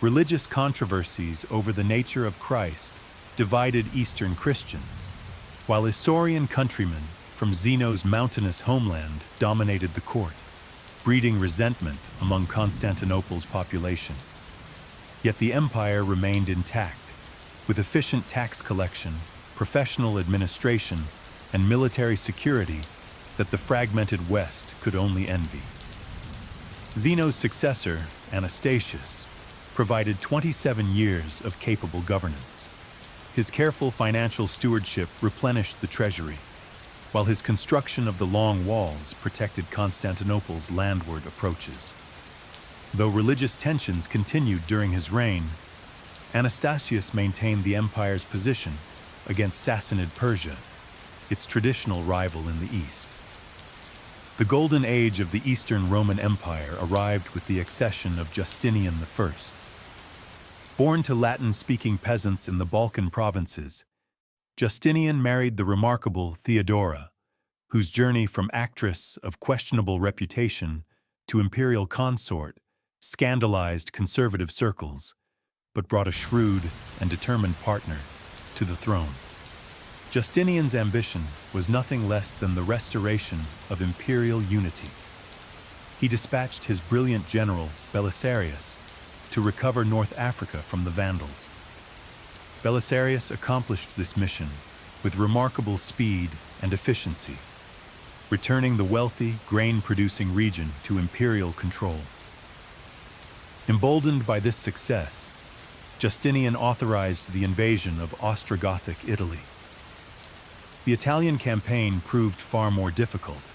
A: Religious controversies over the nature of Christ divided Eastern Christians, while Isaurian countrymen from Zeno's mountainous homeland dominated the court. breeding resentment among Constantinople's population. Yet the empire remained intact, with efficient tax collection, professional administration, and military security that the fragmented West could only envy. Zeno's successor, Anastasius, provided 27 years of capable governance. His careful financial stewardship replenished the treasury, while his construction of the long walls protected Constantinople's landward approaches. Though religious tensions continued during his reign, Anastasius maintained the empire's position against Sassanid Persia, its traditional rival in the east. The golden age of the Eastern Roman Empire arrived with the accession of Justinian I. Born to Latin-speaking peasants in the Balkan provinces, Justinian married the remarkable Theodora, whose journey from actress of questionable reputation to imperial consort scandalized conservative circles, but brought a shrewd and determined partner to the throne. Justinian's ambition was nothing less than the restoration of imperial unity. He dispatched his brilliant general, Belisarius, to recover North Africa from the Vandals. Belisarius accomplished this mission with remarkable speed and efficiency, returning the wealthy, grain-producing region to imperial control. Emboldened by this success, Justinian authorized the invasion of Ostrogothic Italy. The Italian campaign proved far more difficult.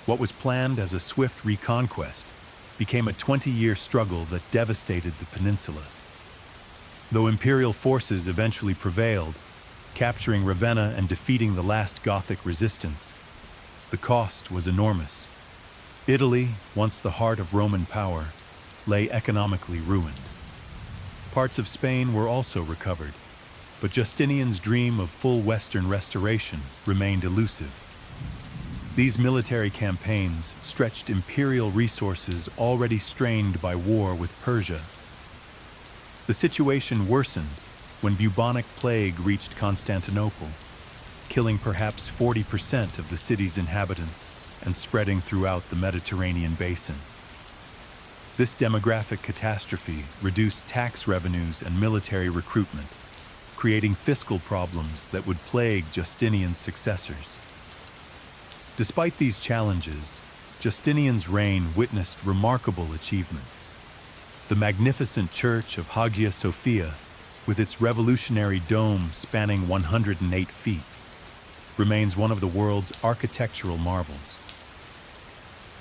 A: What was planned as a swift reconquest became a 20-year struggle that devastated the peninsula. Though imperial forces eventually prevailed, capturing Ravenna and defeating the last Gothic resistance, the cost was enormous. Italy, once the heart of Roman power, lay economically ruined. Parts of Spain were also recovered, but Justinian's dream of full Western restoration remained elusive. These military campaigns stretched imperial resources already strained by war with Persia. The situation worsened when bubonic plague reached Constantinople, killing perhaps 40% of the city's inhabitants and spreading throughout the Mediterranean basin. This demographic catastrophe reduced tax revenues and military recruitment, creating fiscal problems that would plague Justinian's successors. Despite these challenges, Justinian's reign witnessed remarkable achievements. The magnificent church of Hagia Sophia, with its revolutionary dome spanning 108 feet, remains one of the world's architectural marvels.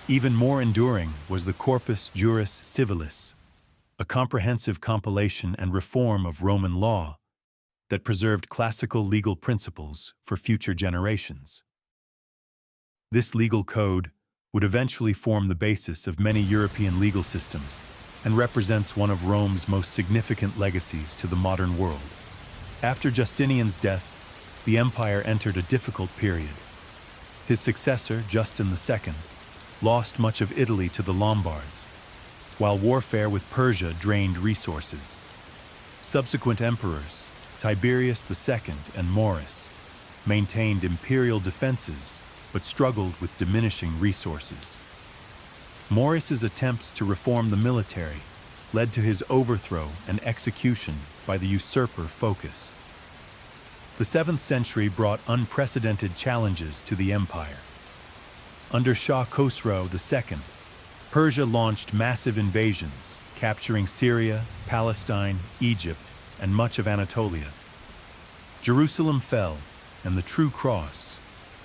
A: Even more enduring was the Corpus Juris Civilis, a comprehensive compilation and reform of Roman law that preserved classical legal principles for future generations. This legal code would eventually form the basis of many European legal systems and represents one of Rome's most significant legacies to the modern world. After Justinian's death, the empire entered a difficult period. His successor, Justin II, lost much of Italy to the Lombards, while warfare with Persia drained resources. Subsequent emperors, Tiberius II and Maurus, maintained imperial defenses but struggled with diminishing resources. Maurus's attempts to reform the military led to his overthrow and execution by the usurper Phocas. The 7th century brought unprecedented challenges to the empire. Under Shah Khosrow II, Persia launched massive invasions, capturing Syria, Palestine, Egypt, and much of Anatolia. Jerusalem fell, and the true cross,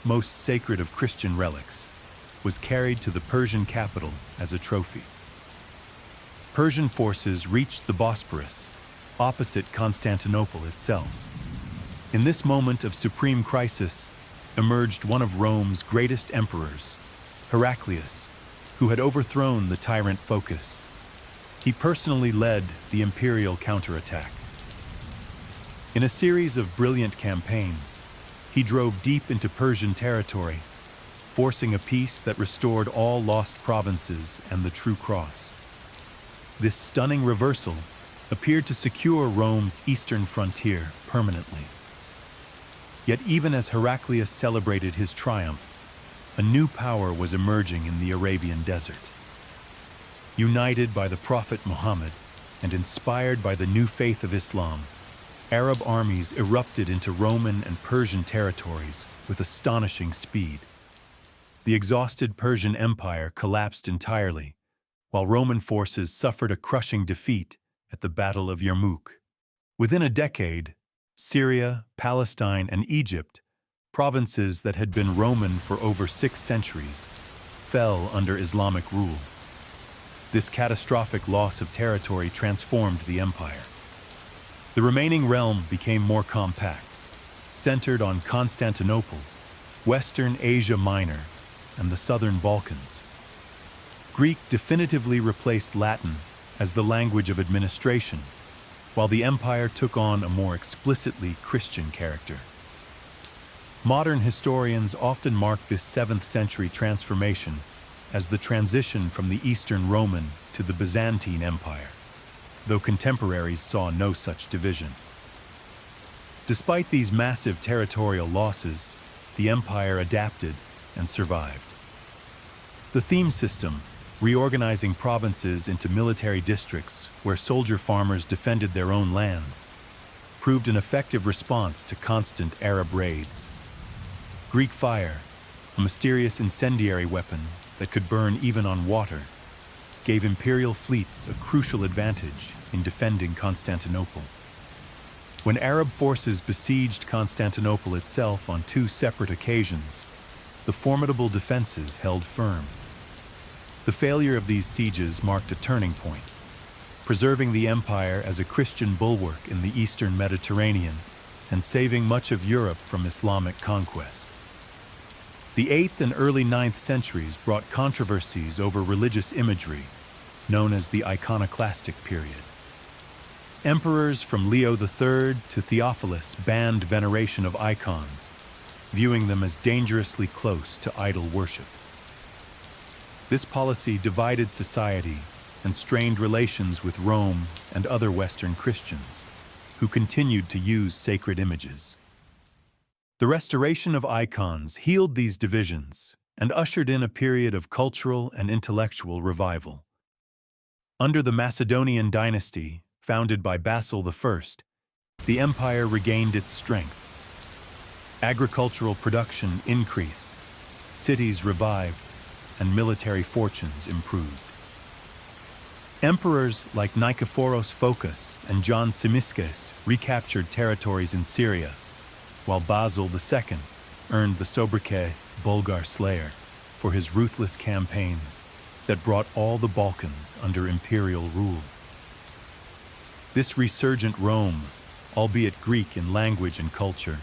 A: most sacred of Christian relics, was carried to the Persian capital as a trophy. Persian forces reached the Bosporus, opposite Constantinople itself. In this moment of supreme crisis emerged one of Rome's greatest emperors, Heraclius, who had overthrown the tyrant Phocas. He personally led the imperial counterattack. In a series of brilliant campaigns, he drove deep into Persian territory, forcing a peace that restored all lost provinces and the true cross. This stunning reversal appeared to secure Rome's eastern frontier permanently. Yet even as Heraclius celebrated his triumph, a new power was emerging in the Arabian desert. United by the Prophet Muhammad and inspired by the new faith of Islam, Arab armies erupted into Roman and Persian territories with astonishing speed. The exhausted Persian Empire collapsed entirely, while Roman forces suffered a crushing defeat at the Battle of Yarmouk. Within a decade, Syria, Palestine, and Egypt, provinces that had been Roman for over 6 centuries, fell under Islamic rule. This catastrophic loss of territory transformed the empire. The remaining realm became more compact, centered on Constantinople, Western Asia Minor, and the southern Balkans. Greek definitively replaced Latin as the language of administration, while the empire took on a more explicitly Christian character. Modern historians often mark this 7th century transformation as the transition from the Eastern Roman to the Byzantine Empire, though contemporaries saw no such division. Despite these massive territorial losses, the empire adapted and survived. The theme system, reorganizing provinces into military districts where soldier farmers defended their own lands, proved an effective response to constant Arab raids. Greek fire, a mysterious incendiary weapon that could burn even on water, gave imperial fleets a crucial advantage in defending Constantinople. When Arab forces besieged Constantinople itself on 2 separate occasions, the formidable defenses held firm. The failure of these sieges marked a turning point, preserving the empire as a Christian bulwark in the eastern Mediterranean and saving much of Europe from Islamic conquest. The 8th and early 9th centuries brought controversies over religious imagery, known as the iconoclastic period. Emperors from Leo III to Theophilus banned veneration of icons, viewing them as dangerously close to idol worship. This policy divided society and strained relations with Rome and other Western Christians, who continued to use sacred images. The restoration of icons healed these divisions and ushered in a period of cultural and intellectual revival. Under the Macedonian dynasty, founded by Basil I, the empire regained its strength. Agricultural production increased, cities revived, and military fortunes improved. Emperors like Nikephoros Phocas and John Tzimiskes recaptured territories in Syria, while Basil II earned the sobriquet Bulgar Slayer for his ruthless campaigns that brought all the Balkans under imperial rule. This resurgent Rome, albeit Greek in language and culture,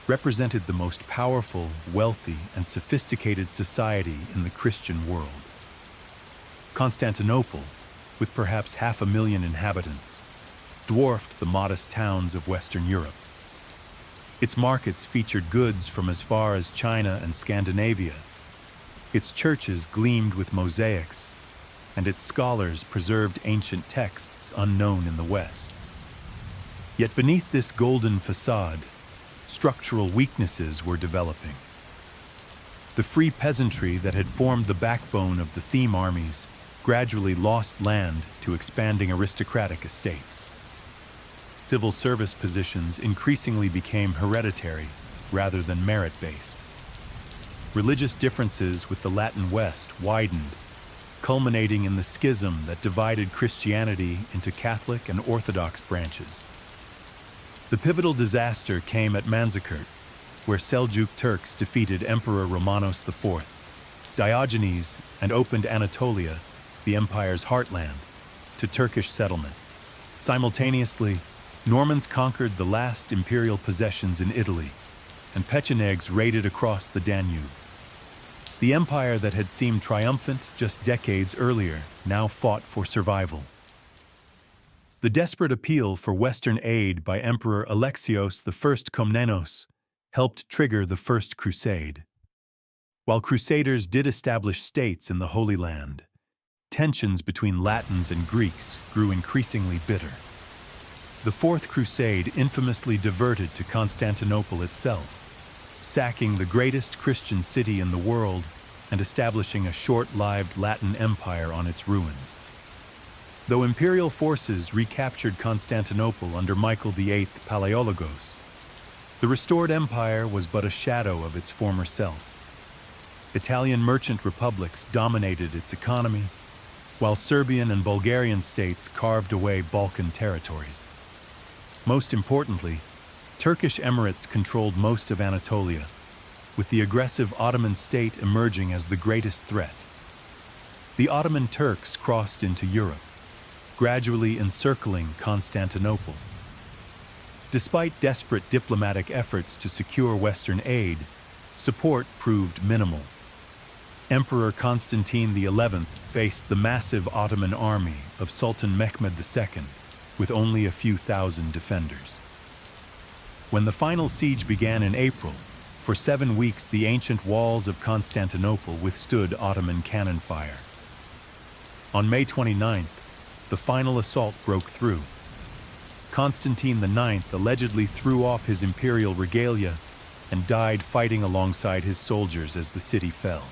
A: represented the most powerful, wealthy, and sophisticated society in the Christian world. Constantinople, with perhaps 500,000 inhabitants, dwarfed the modest towns of Western Europe. Its markets featured goods from as far as China and Scandinavia. Its churches gleamed with mosaics, and its scholars preserved ancient texts unknown in the West. Yet beneath this golden facade, structural weaknesses were developing. The free peasantry that had formed the backbone of the theme armies gradually lost land to expanding aristocratic estates. Civil service positions increasingly became hereditary rather than merit-based. Religious differences with the Latin West widened, culminating in the schism that divided Christianity into Catholic and Orthodox branches. The pivotal disaster came at Manzikert, where Seljuk Turks defeated Emperor Romanos IV, Diogenes, and opened Anatolia, the empire's heartland, to Turkish settlement. Simultaneously, Normans conquered the last imperial possessions in Italy, and Pechenegs raided across the Danube. The empire that had seemed triumphant just decades earlier now fought for survival. The desperate appeal for Western aid by Emperor Alexios I Komnenos helped trigger the First Crusade. While Crusaders did establish states in the Holy Land, tensions between Latins and Greeks grew increasingly bitter. The Fourth Crusade infamously diverted to Constantinople itself, sacking the greatest Christian city in the world and establishing a short-lived Latin empire on its ruins. Though imperial forces recaptured Constantinople under Michael VIII Palaiologos, the restored empire was but a shadow of its former self. Italian merchant republics dominated its economy, while Serbian and Bulgarian states carved away Balkan territories. Most importantly, Turkish emirates controlled most of Anatolia, with the aggressive Ottoman state emerging as the greatest threat. The Ottoman Turks crossed into Europe, gradually encircling Constantinople. Despite desperate diplomatic efforts to secure Western aid, support proved minimal. Emperor Constantine XI faced the massive Ottoman army of Sultan Mehmed II with only a few thousand defenders. When the final siege began in April, for 7 weeks the ancient walls of Constantinople withstood Ottoman cannon fire. On May 29th, the final assault broke through. Constantine IX allegedly threw off his imperial regalia and died fighting alongside his soldiers as the city fell.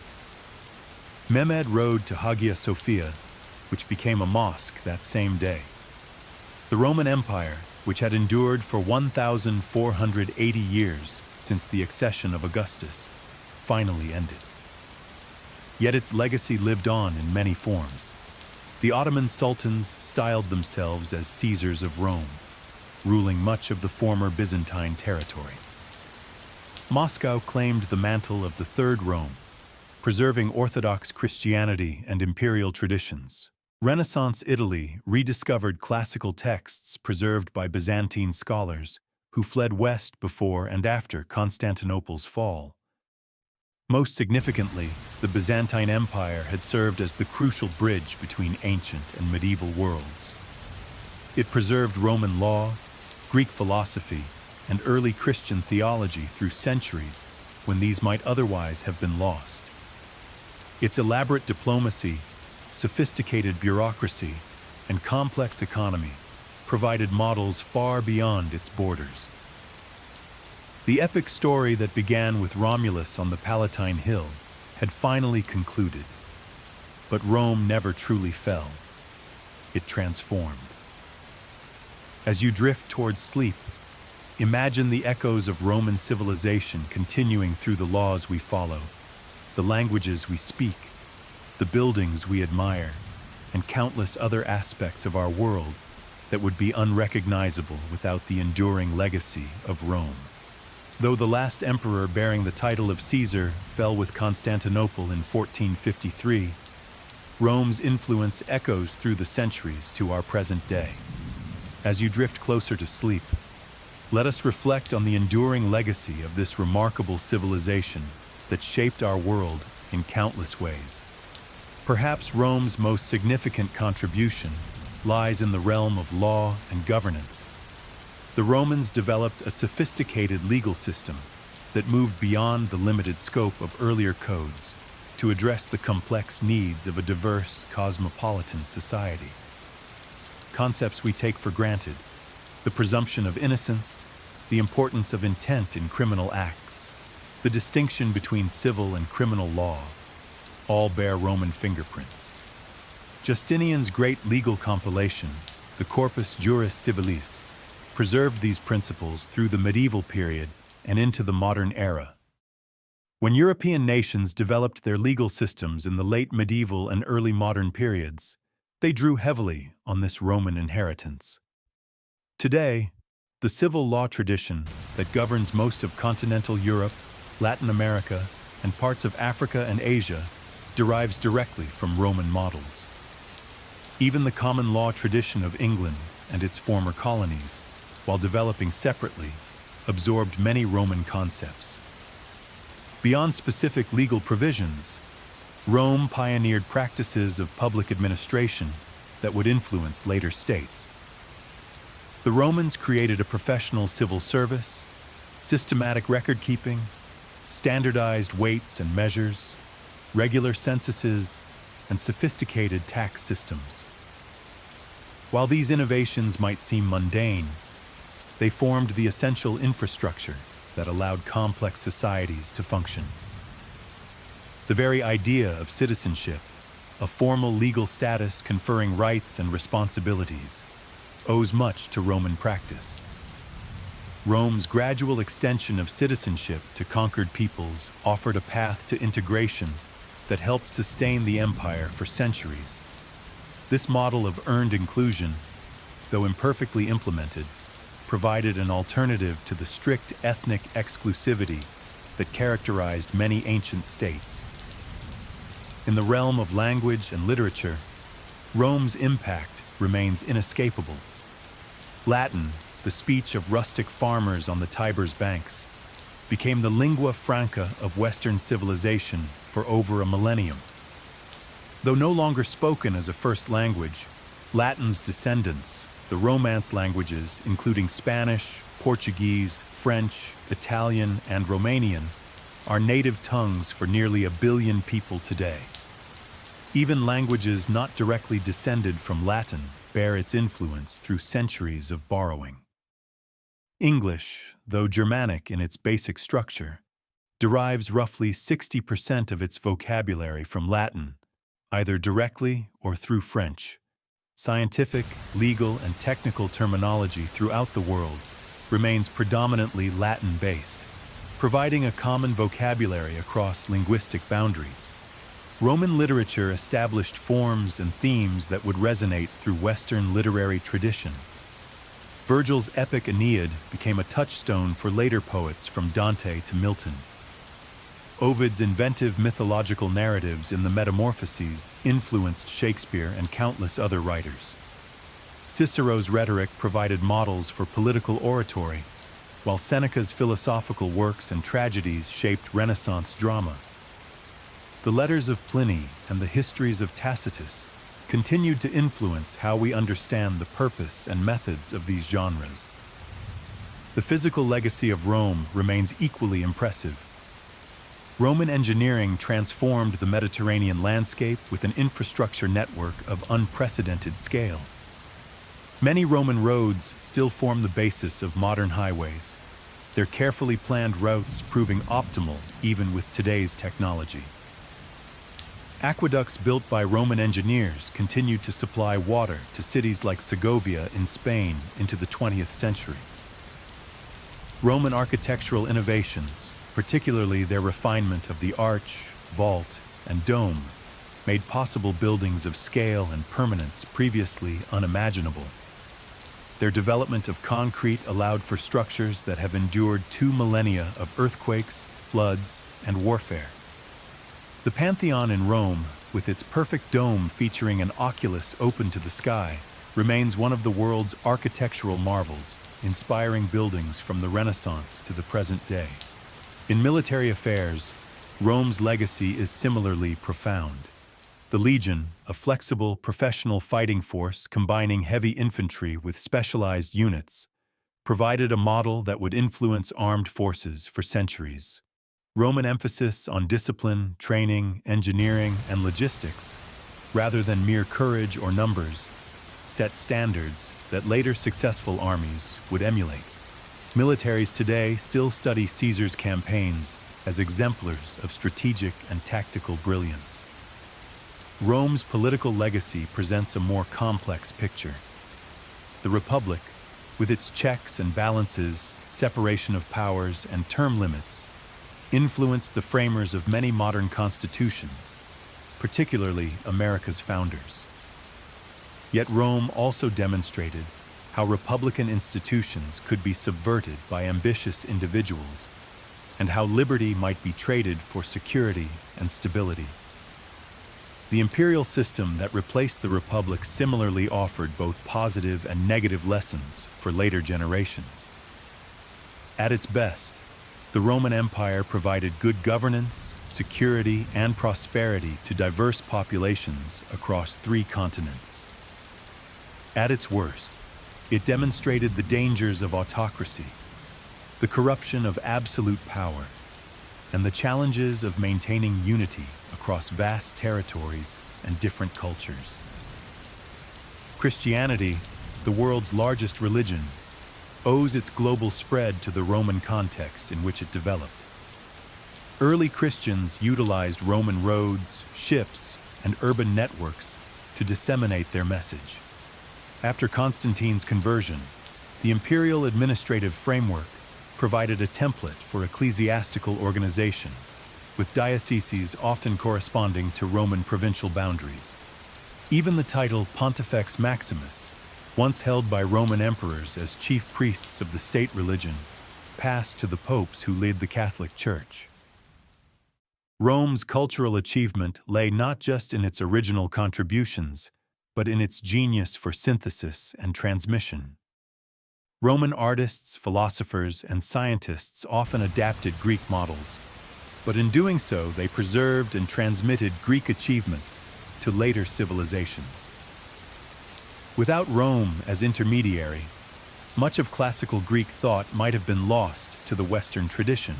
A: Mehmed rode to Hagia Sophia, which became a mosque that same day. The Roman Empire, which had endured for 1,480 years since the accession of Augustus, finally ended. Yet its legacy lived on in many forms. The Ottoman sultans styled themselves as Caesars of Rome, ruling much of the former Byzantine territory. Moscow claimed the mantle of the Third Rome, preserving Orthodox Christianity and imperial traditions. Renaissance Italy rediscovered classical texts preserved by Byzantine scholars who fled west before and after Constantinople's fall. Most significantly, the Byzantine Empire had served as the crucial bridge between ancient and medieval worlds. It preserved Roman law, Greek philosophy, and early Christian theology through centuries when these might otherwise have been lost. Its elaborate diplomacy, sophisticated bureaucracy, and complex economy provided models far beyond its borders. The epic story that began with Romulus on the Palatine Hill had finally concluded. But Rome never truly fell. It transformed. As you drift towards sleep, imagine the echoes of Roman civilization continuing through the laws we follow, the languages we speak, the buildings we admire, and countless other aspects of our world that would be unrecognizable without the enduring legacy of Rome. Though the last emperor bearing the title of Caesar fell with Constantinople in 1453, Rome's influence echoes through the centuries to our present day. As you drift closer to sleep, let us reflect on the enduring legacy of this remarkable civilization that shaped our world in countless ways. Perhaps Rome's most significant contribution lies in the realm of law and governance. The Romans developed a sophisticated legal system that moved beyond the limited scope of earlier codes to address the complex needs of a diverse, cosmopolitan society. Concepts we take for granted, the presumption of innocence, the importance of intent in criminal acts, the distinction between civil and criminal law, all bear Roman fingerprints. Justinian's great legal compilation, the Corpus Juris Civilis, preserved these principles through the medieval period and into the modern era. When European nations developed their legal systems in the late medieval and early modern periods, they drew heavily on this Roman inheritance. Today, the civil law tradition that governs most of continental Europe, Latin America, and parts of Africa and Asia derives directly from Roman models. Even the common law tradition of England and its former colonies, while developing separately, absorbed many Roman concepts. Beyond specific legal provisions, Rome pioneered practices of public administration that would influence later states. The Romans created a professional civil service, systematic record-keeping, standardized weights and measures, regular censuses, and sophisticated tax systems. While these innovations might seem mundane, they formed the essential infrastructure that allowed complex societies to function. The very idea of citizenship, a formal legal status conferring rights and responsibilities, owes much to Roman practice. Rome's gradual extension of citizenship to conquered peoples offered a path to integration that helped sustain the empire for centuries. This model of earned inclusion, though imperfectly implemented, provided an alternative to the strict ethnic exclusivity that characterized many ancient states. In the realm of language and literature, Rome's impact remains inescapable. Latin, the speech of rustic farmers on the Tiber's banks, became the lingua franca of Western civilization for over a millennium. Though no longer spoken as a first language, Latin's descendants, the Romance languages including Spanish, Portuguese, French, Italian, and Romanian, are native tongues for nearly 1 billion people today. Even languages not directly descended from Latin bear its influence through centuries of borrowing. English, though Germanic in its basic structure, derives roughly 60% of its vocabulary from Latin, either directly or through French. Scientific, legal, and technical terminology throughout the world remains predominantly Latin-based, providing a common vocabulary across linguistic boundaries. Roman literature established forms and themes that would resonate through Western literary tradition. Virgil's epic Aeneid became a touchstone for later poets from Dante to Milton. Ovid's inventive mythological narratives in the Metamorphoses influenced Shakespeare and countless other writers. Cicero's rhetoric provided models for political oratory, while Seneca's philosophical works and tragedies shaped Renaissance drama. The letters of Pliny and the histories of Tacitus continued to influence how we understand the purpose and methods of these genres. The physical legacy of Rome remains equally impressive. Roman engineering transformed the Mediterranean landscape with an infrastructure network of unprecedented scale. Many Roman roads still form the basis of modern highways, their carefully planned routes proving optimal even with today's technology. Aqueducts built by Roman engineers continued to supply water to cities like Segovia in Spain into the 20th century. Roman architectural innovations, particularly their refinement of the arch, vault, and dome, made possible buildings of scale and permanence previously unimaginable. Their development of concrete allowed for structures that have endured 2 millennia of earthquakes, floods, and warfare. The Pantheon in Rome, with its perfect dome featuring an oculus open to the sky, remains one of the world's architectural marvels, inspiring buildings from the Renaissance to the present day. In military affairs, Rome's legacy is similarly profound. The legion, a flexible, professional fighting force combining heavy infantry with specialized units, provided a model that would influence armed forces for centuries. Roman emphasis on discipline, training, engineering, and logistics, rather than mere courage or numbers, set standards that later successful armies would emulate. Militaries today still study Caesar's campaigns as exemplars of strategic and tactical brilliance. Rome's political legacy presents a more complex picture. The Republic, with its checks and balances, separation of powers, and term limits, influenced the framers of many modern constitutions, particularly America's founders. Yet Rome also demonstrated how republican institutions could be subverted by ambitious individuals, and how liberty might be traded for security and stability. The imperial system that replaced the republic similarly offered both positive and negative lessons for later generations. At its best, the Roman Empire provided good governance, security, and prosperity to diverse populations across 3 continents. At its worst, it demonstrated the dangers of autocracy, the corruption of absolute power, and the challenges of maintaining unity across vast territories and different cultures. Christianity, the world's largest religion, owes its global spread to the Roman context in which it developed. Early Christians utilized Roman roads, ships, and urban networks to disseminate their message. After Constantine's conversion, the imperial administrative framework provided a template for ecclesiastical organization, with dioceses often corresponding to Roman provincial boundaries. Even the title Pontifex Maximus, once held by Roman emperors as chief priests of the state religion, passed to the popes who led the Catholic Church. Rome's cultural achievement lay not just in its original contributions, but in its genius for synthesis and transmission. Roman artists, philosophers, and scientists often adapted Greek models, but in doing so, they preserved and transmitted Greek achievements to later civilizations. Without Rome as intermediary, much of classical Greek thought might have been lost to the Western tradition.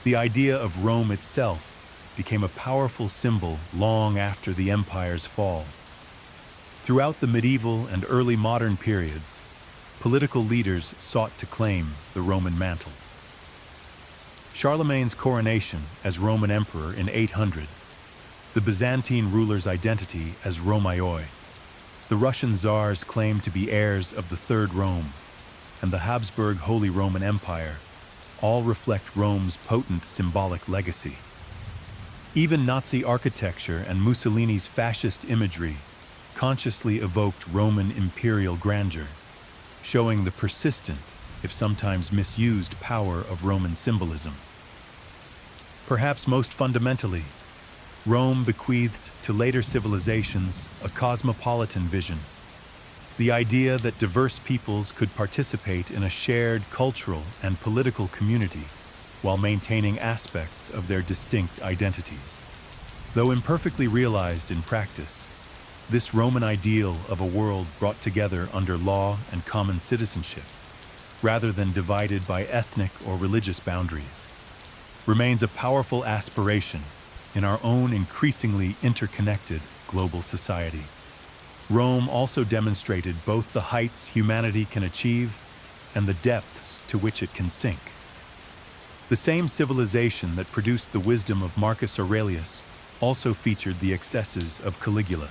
A: The idea of Rome itself became a powerful symbol long after the empire's fall. Throughout the medieval and early modern periods, political leaders sought to claim the Roman mantle. Charlemagne's coronation as Roman emperor in 800, the Byzantine ruler's identity as Romaioi, the Russian czars claimed to be heirs of the Third Rome, and the Habsburg Holy Roman Empire all reflect Rome's potent symbolic legacy. Even Nazi architecture and Mussolini's fascist imagery consciously evoked Roman imperial grandeur, showing the persistent, if sometimes misused, power of Roman symbolism. Perhaps most fundamentally, Rome bequeathed to later civilizations a cosmopolitan vision, the idea that diverse peoples could participate in a shared cultural and political community while maintaining aspects of their distinct identities. Though imperfectly realized in practice, this Roman ideal of a world brought together under law and common citizenship, rather than divided by ethnic or religious boundaries, remains a powerful aspiration in our own increasingly interconnected global society. Rome also demonstrated both the heights humanity can achieve and the depths to which it can sink. The same civilization that produced the wisdom of Marcus Aurelius also featured the excesses of Caligula.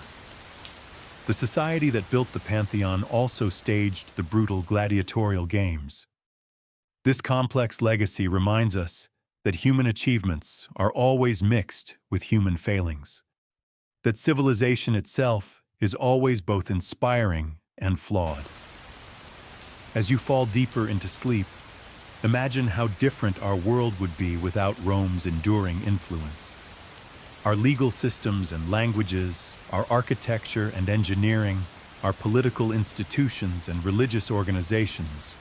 A: The society that built the Pantheon also staged the brutal gladiatorial games. This complex legacy reminds us that human achievements are always mixed with human failings, that civilization itself is always both inspiring and flawed. As you fall deeper into sleep, imagine how different our world would be without Rome's enduring influence. Our legal systems and languages, our architecture and engineering, our political institutions and religious organizations,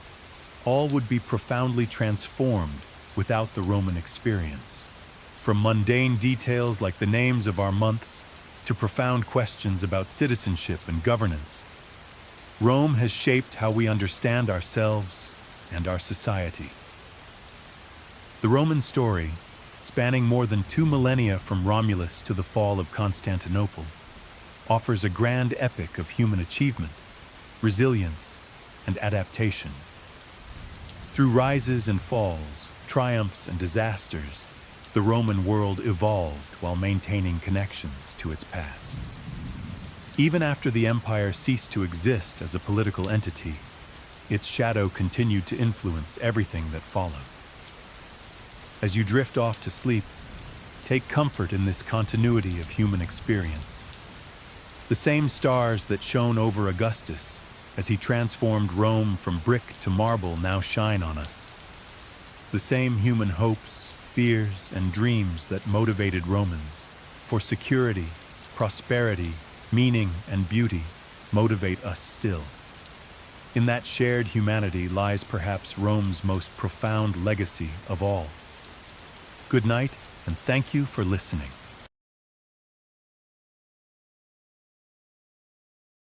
A: all would be profoundly transformed without the Roman experience. From mundane details like the names of our months to profound questions about citizenship and governance, Rome has shaped how we understand ourselves and our society. The Roman story, spanning more than 2 millennia from Romulus to the fall of Constantinople, offers a grand epic of human achievement, resilience, and adaptation. Through rises and falls, triumphs and disasters, the Roman world evolved while maintaining connections to its past. Even after the empire ceased to exist as a political entity, its shadow continued to influence everything that followed. As you drift off to sleep, take comfort in this continuity of human experience. The same stars that shone over Augustus as he transformed Rome from brick to marble now shine on us. The same human hopes, fears, and dreams that motivated Romans for security, prosperity, meaning, and beauty motivate us still. In that shared humanity lies perhaps Rome's most profound legacy of all. Good night, and thank you for listening.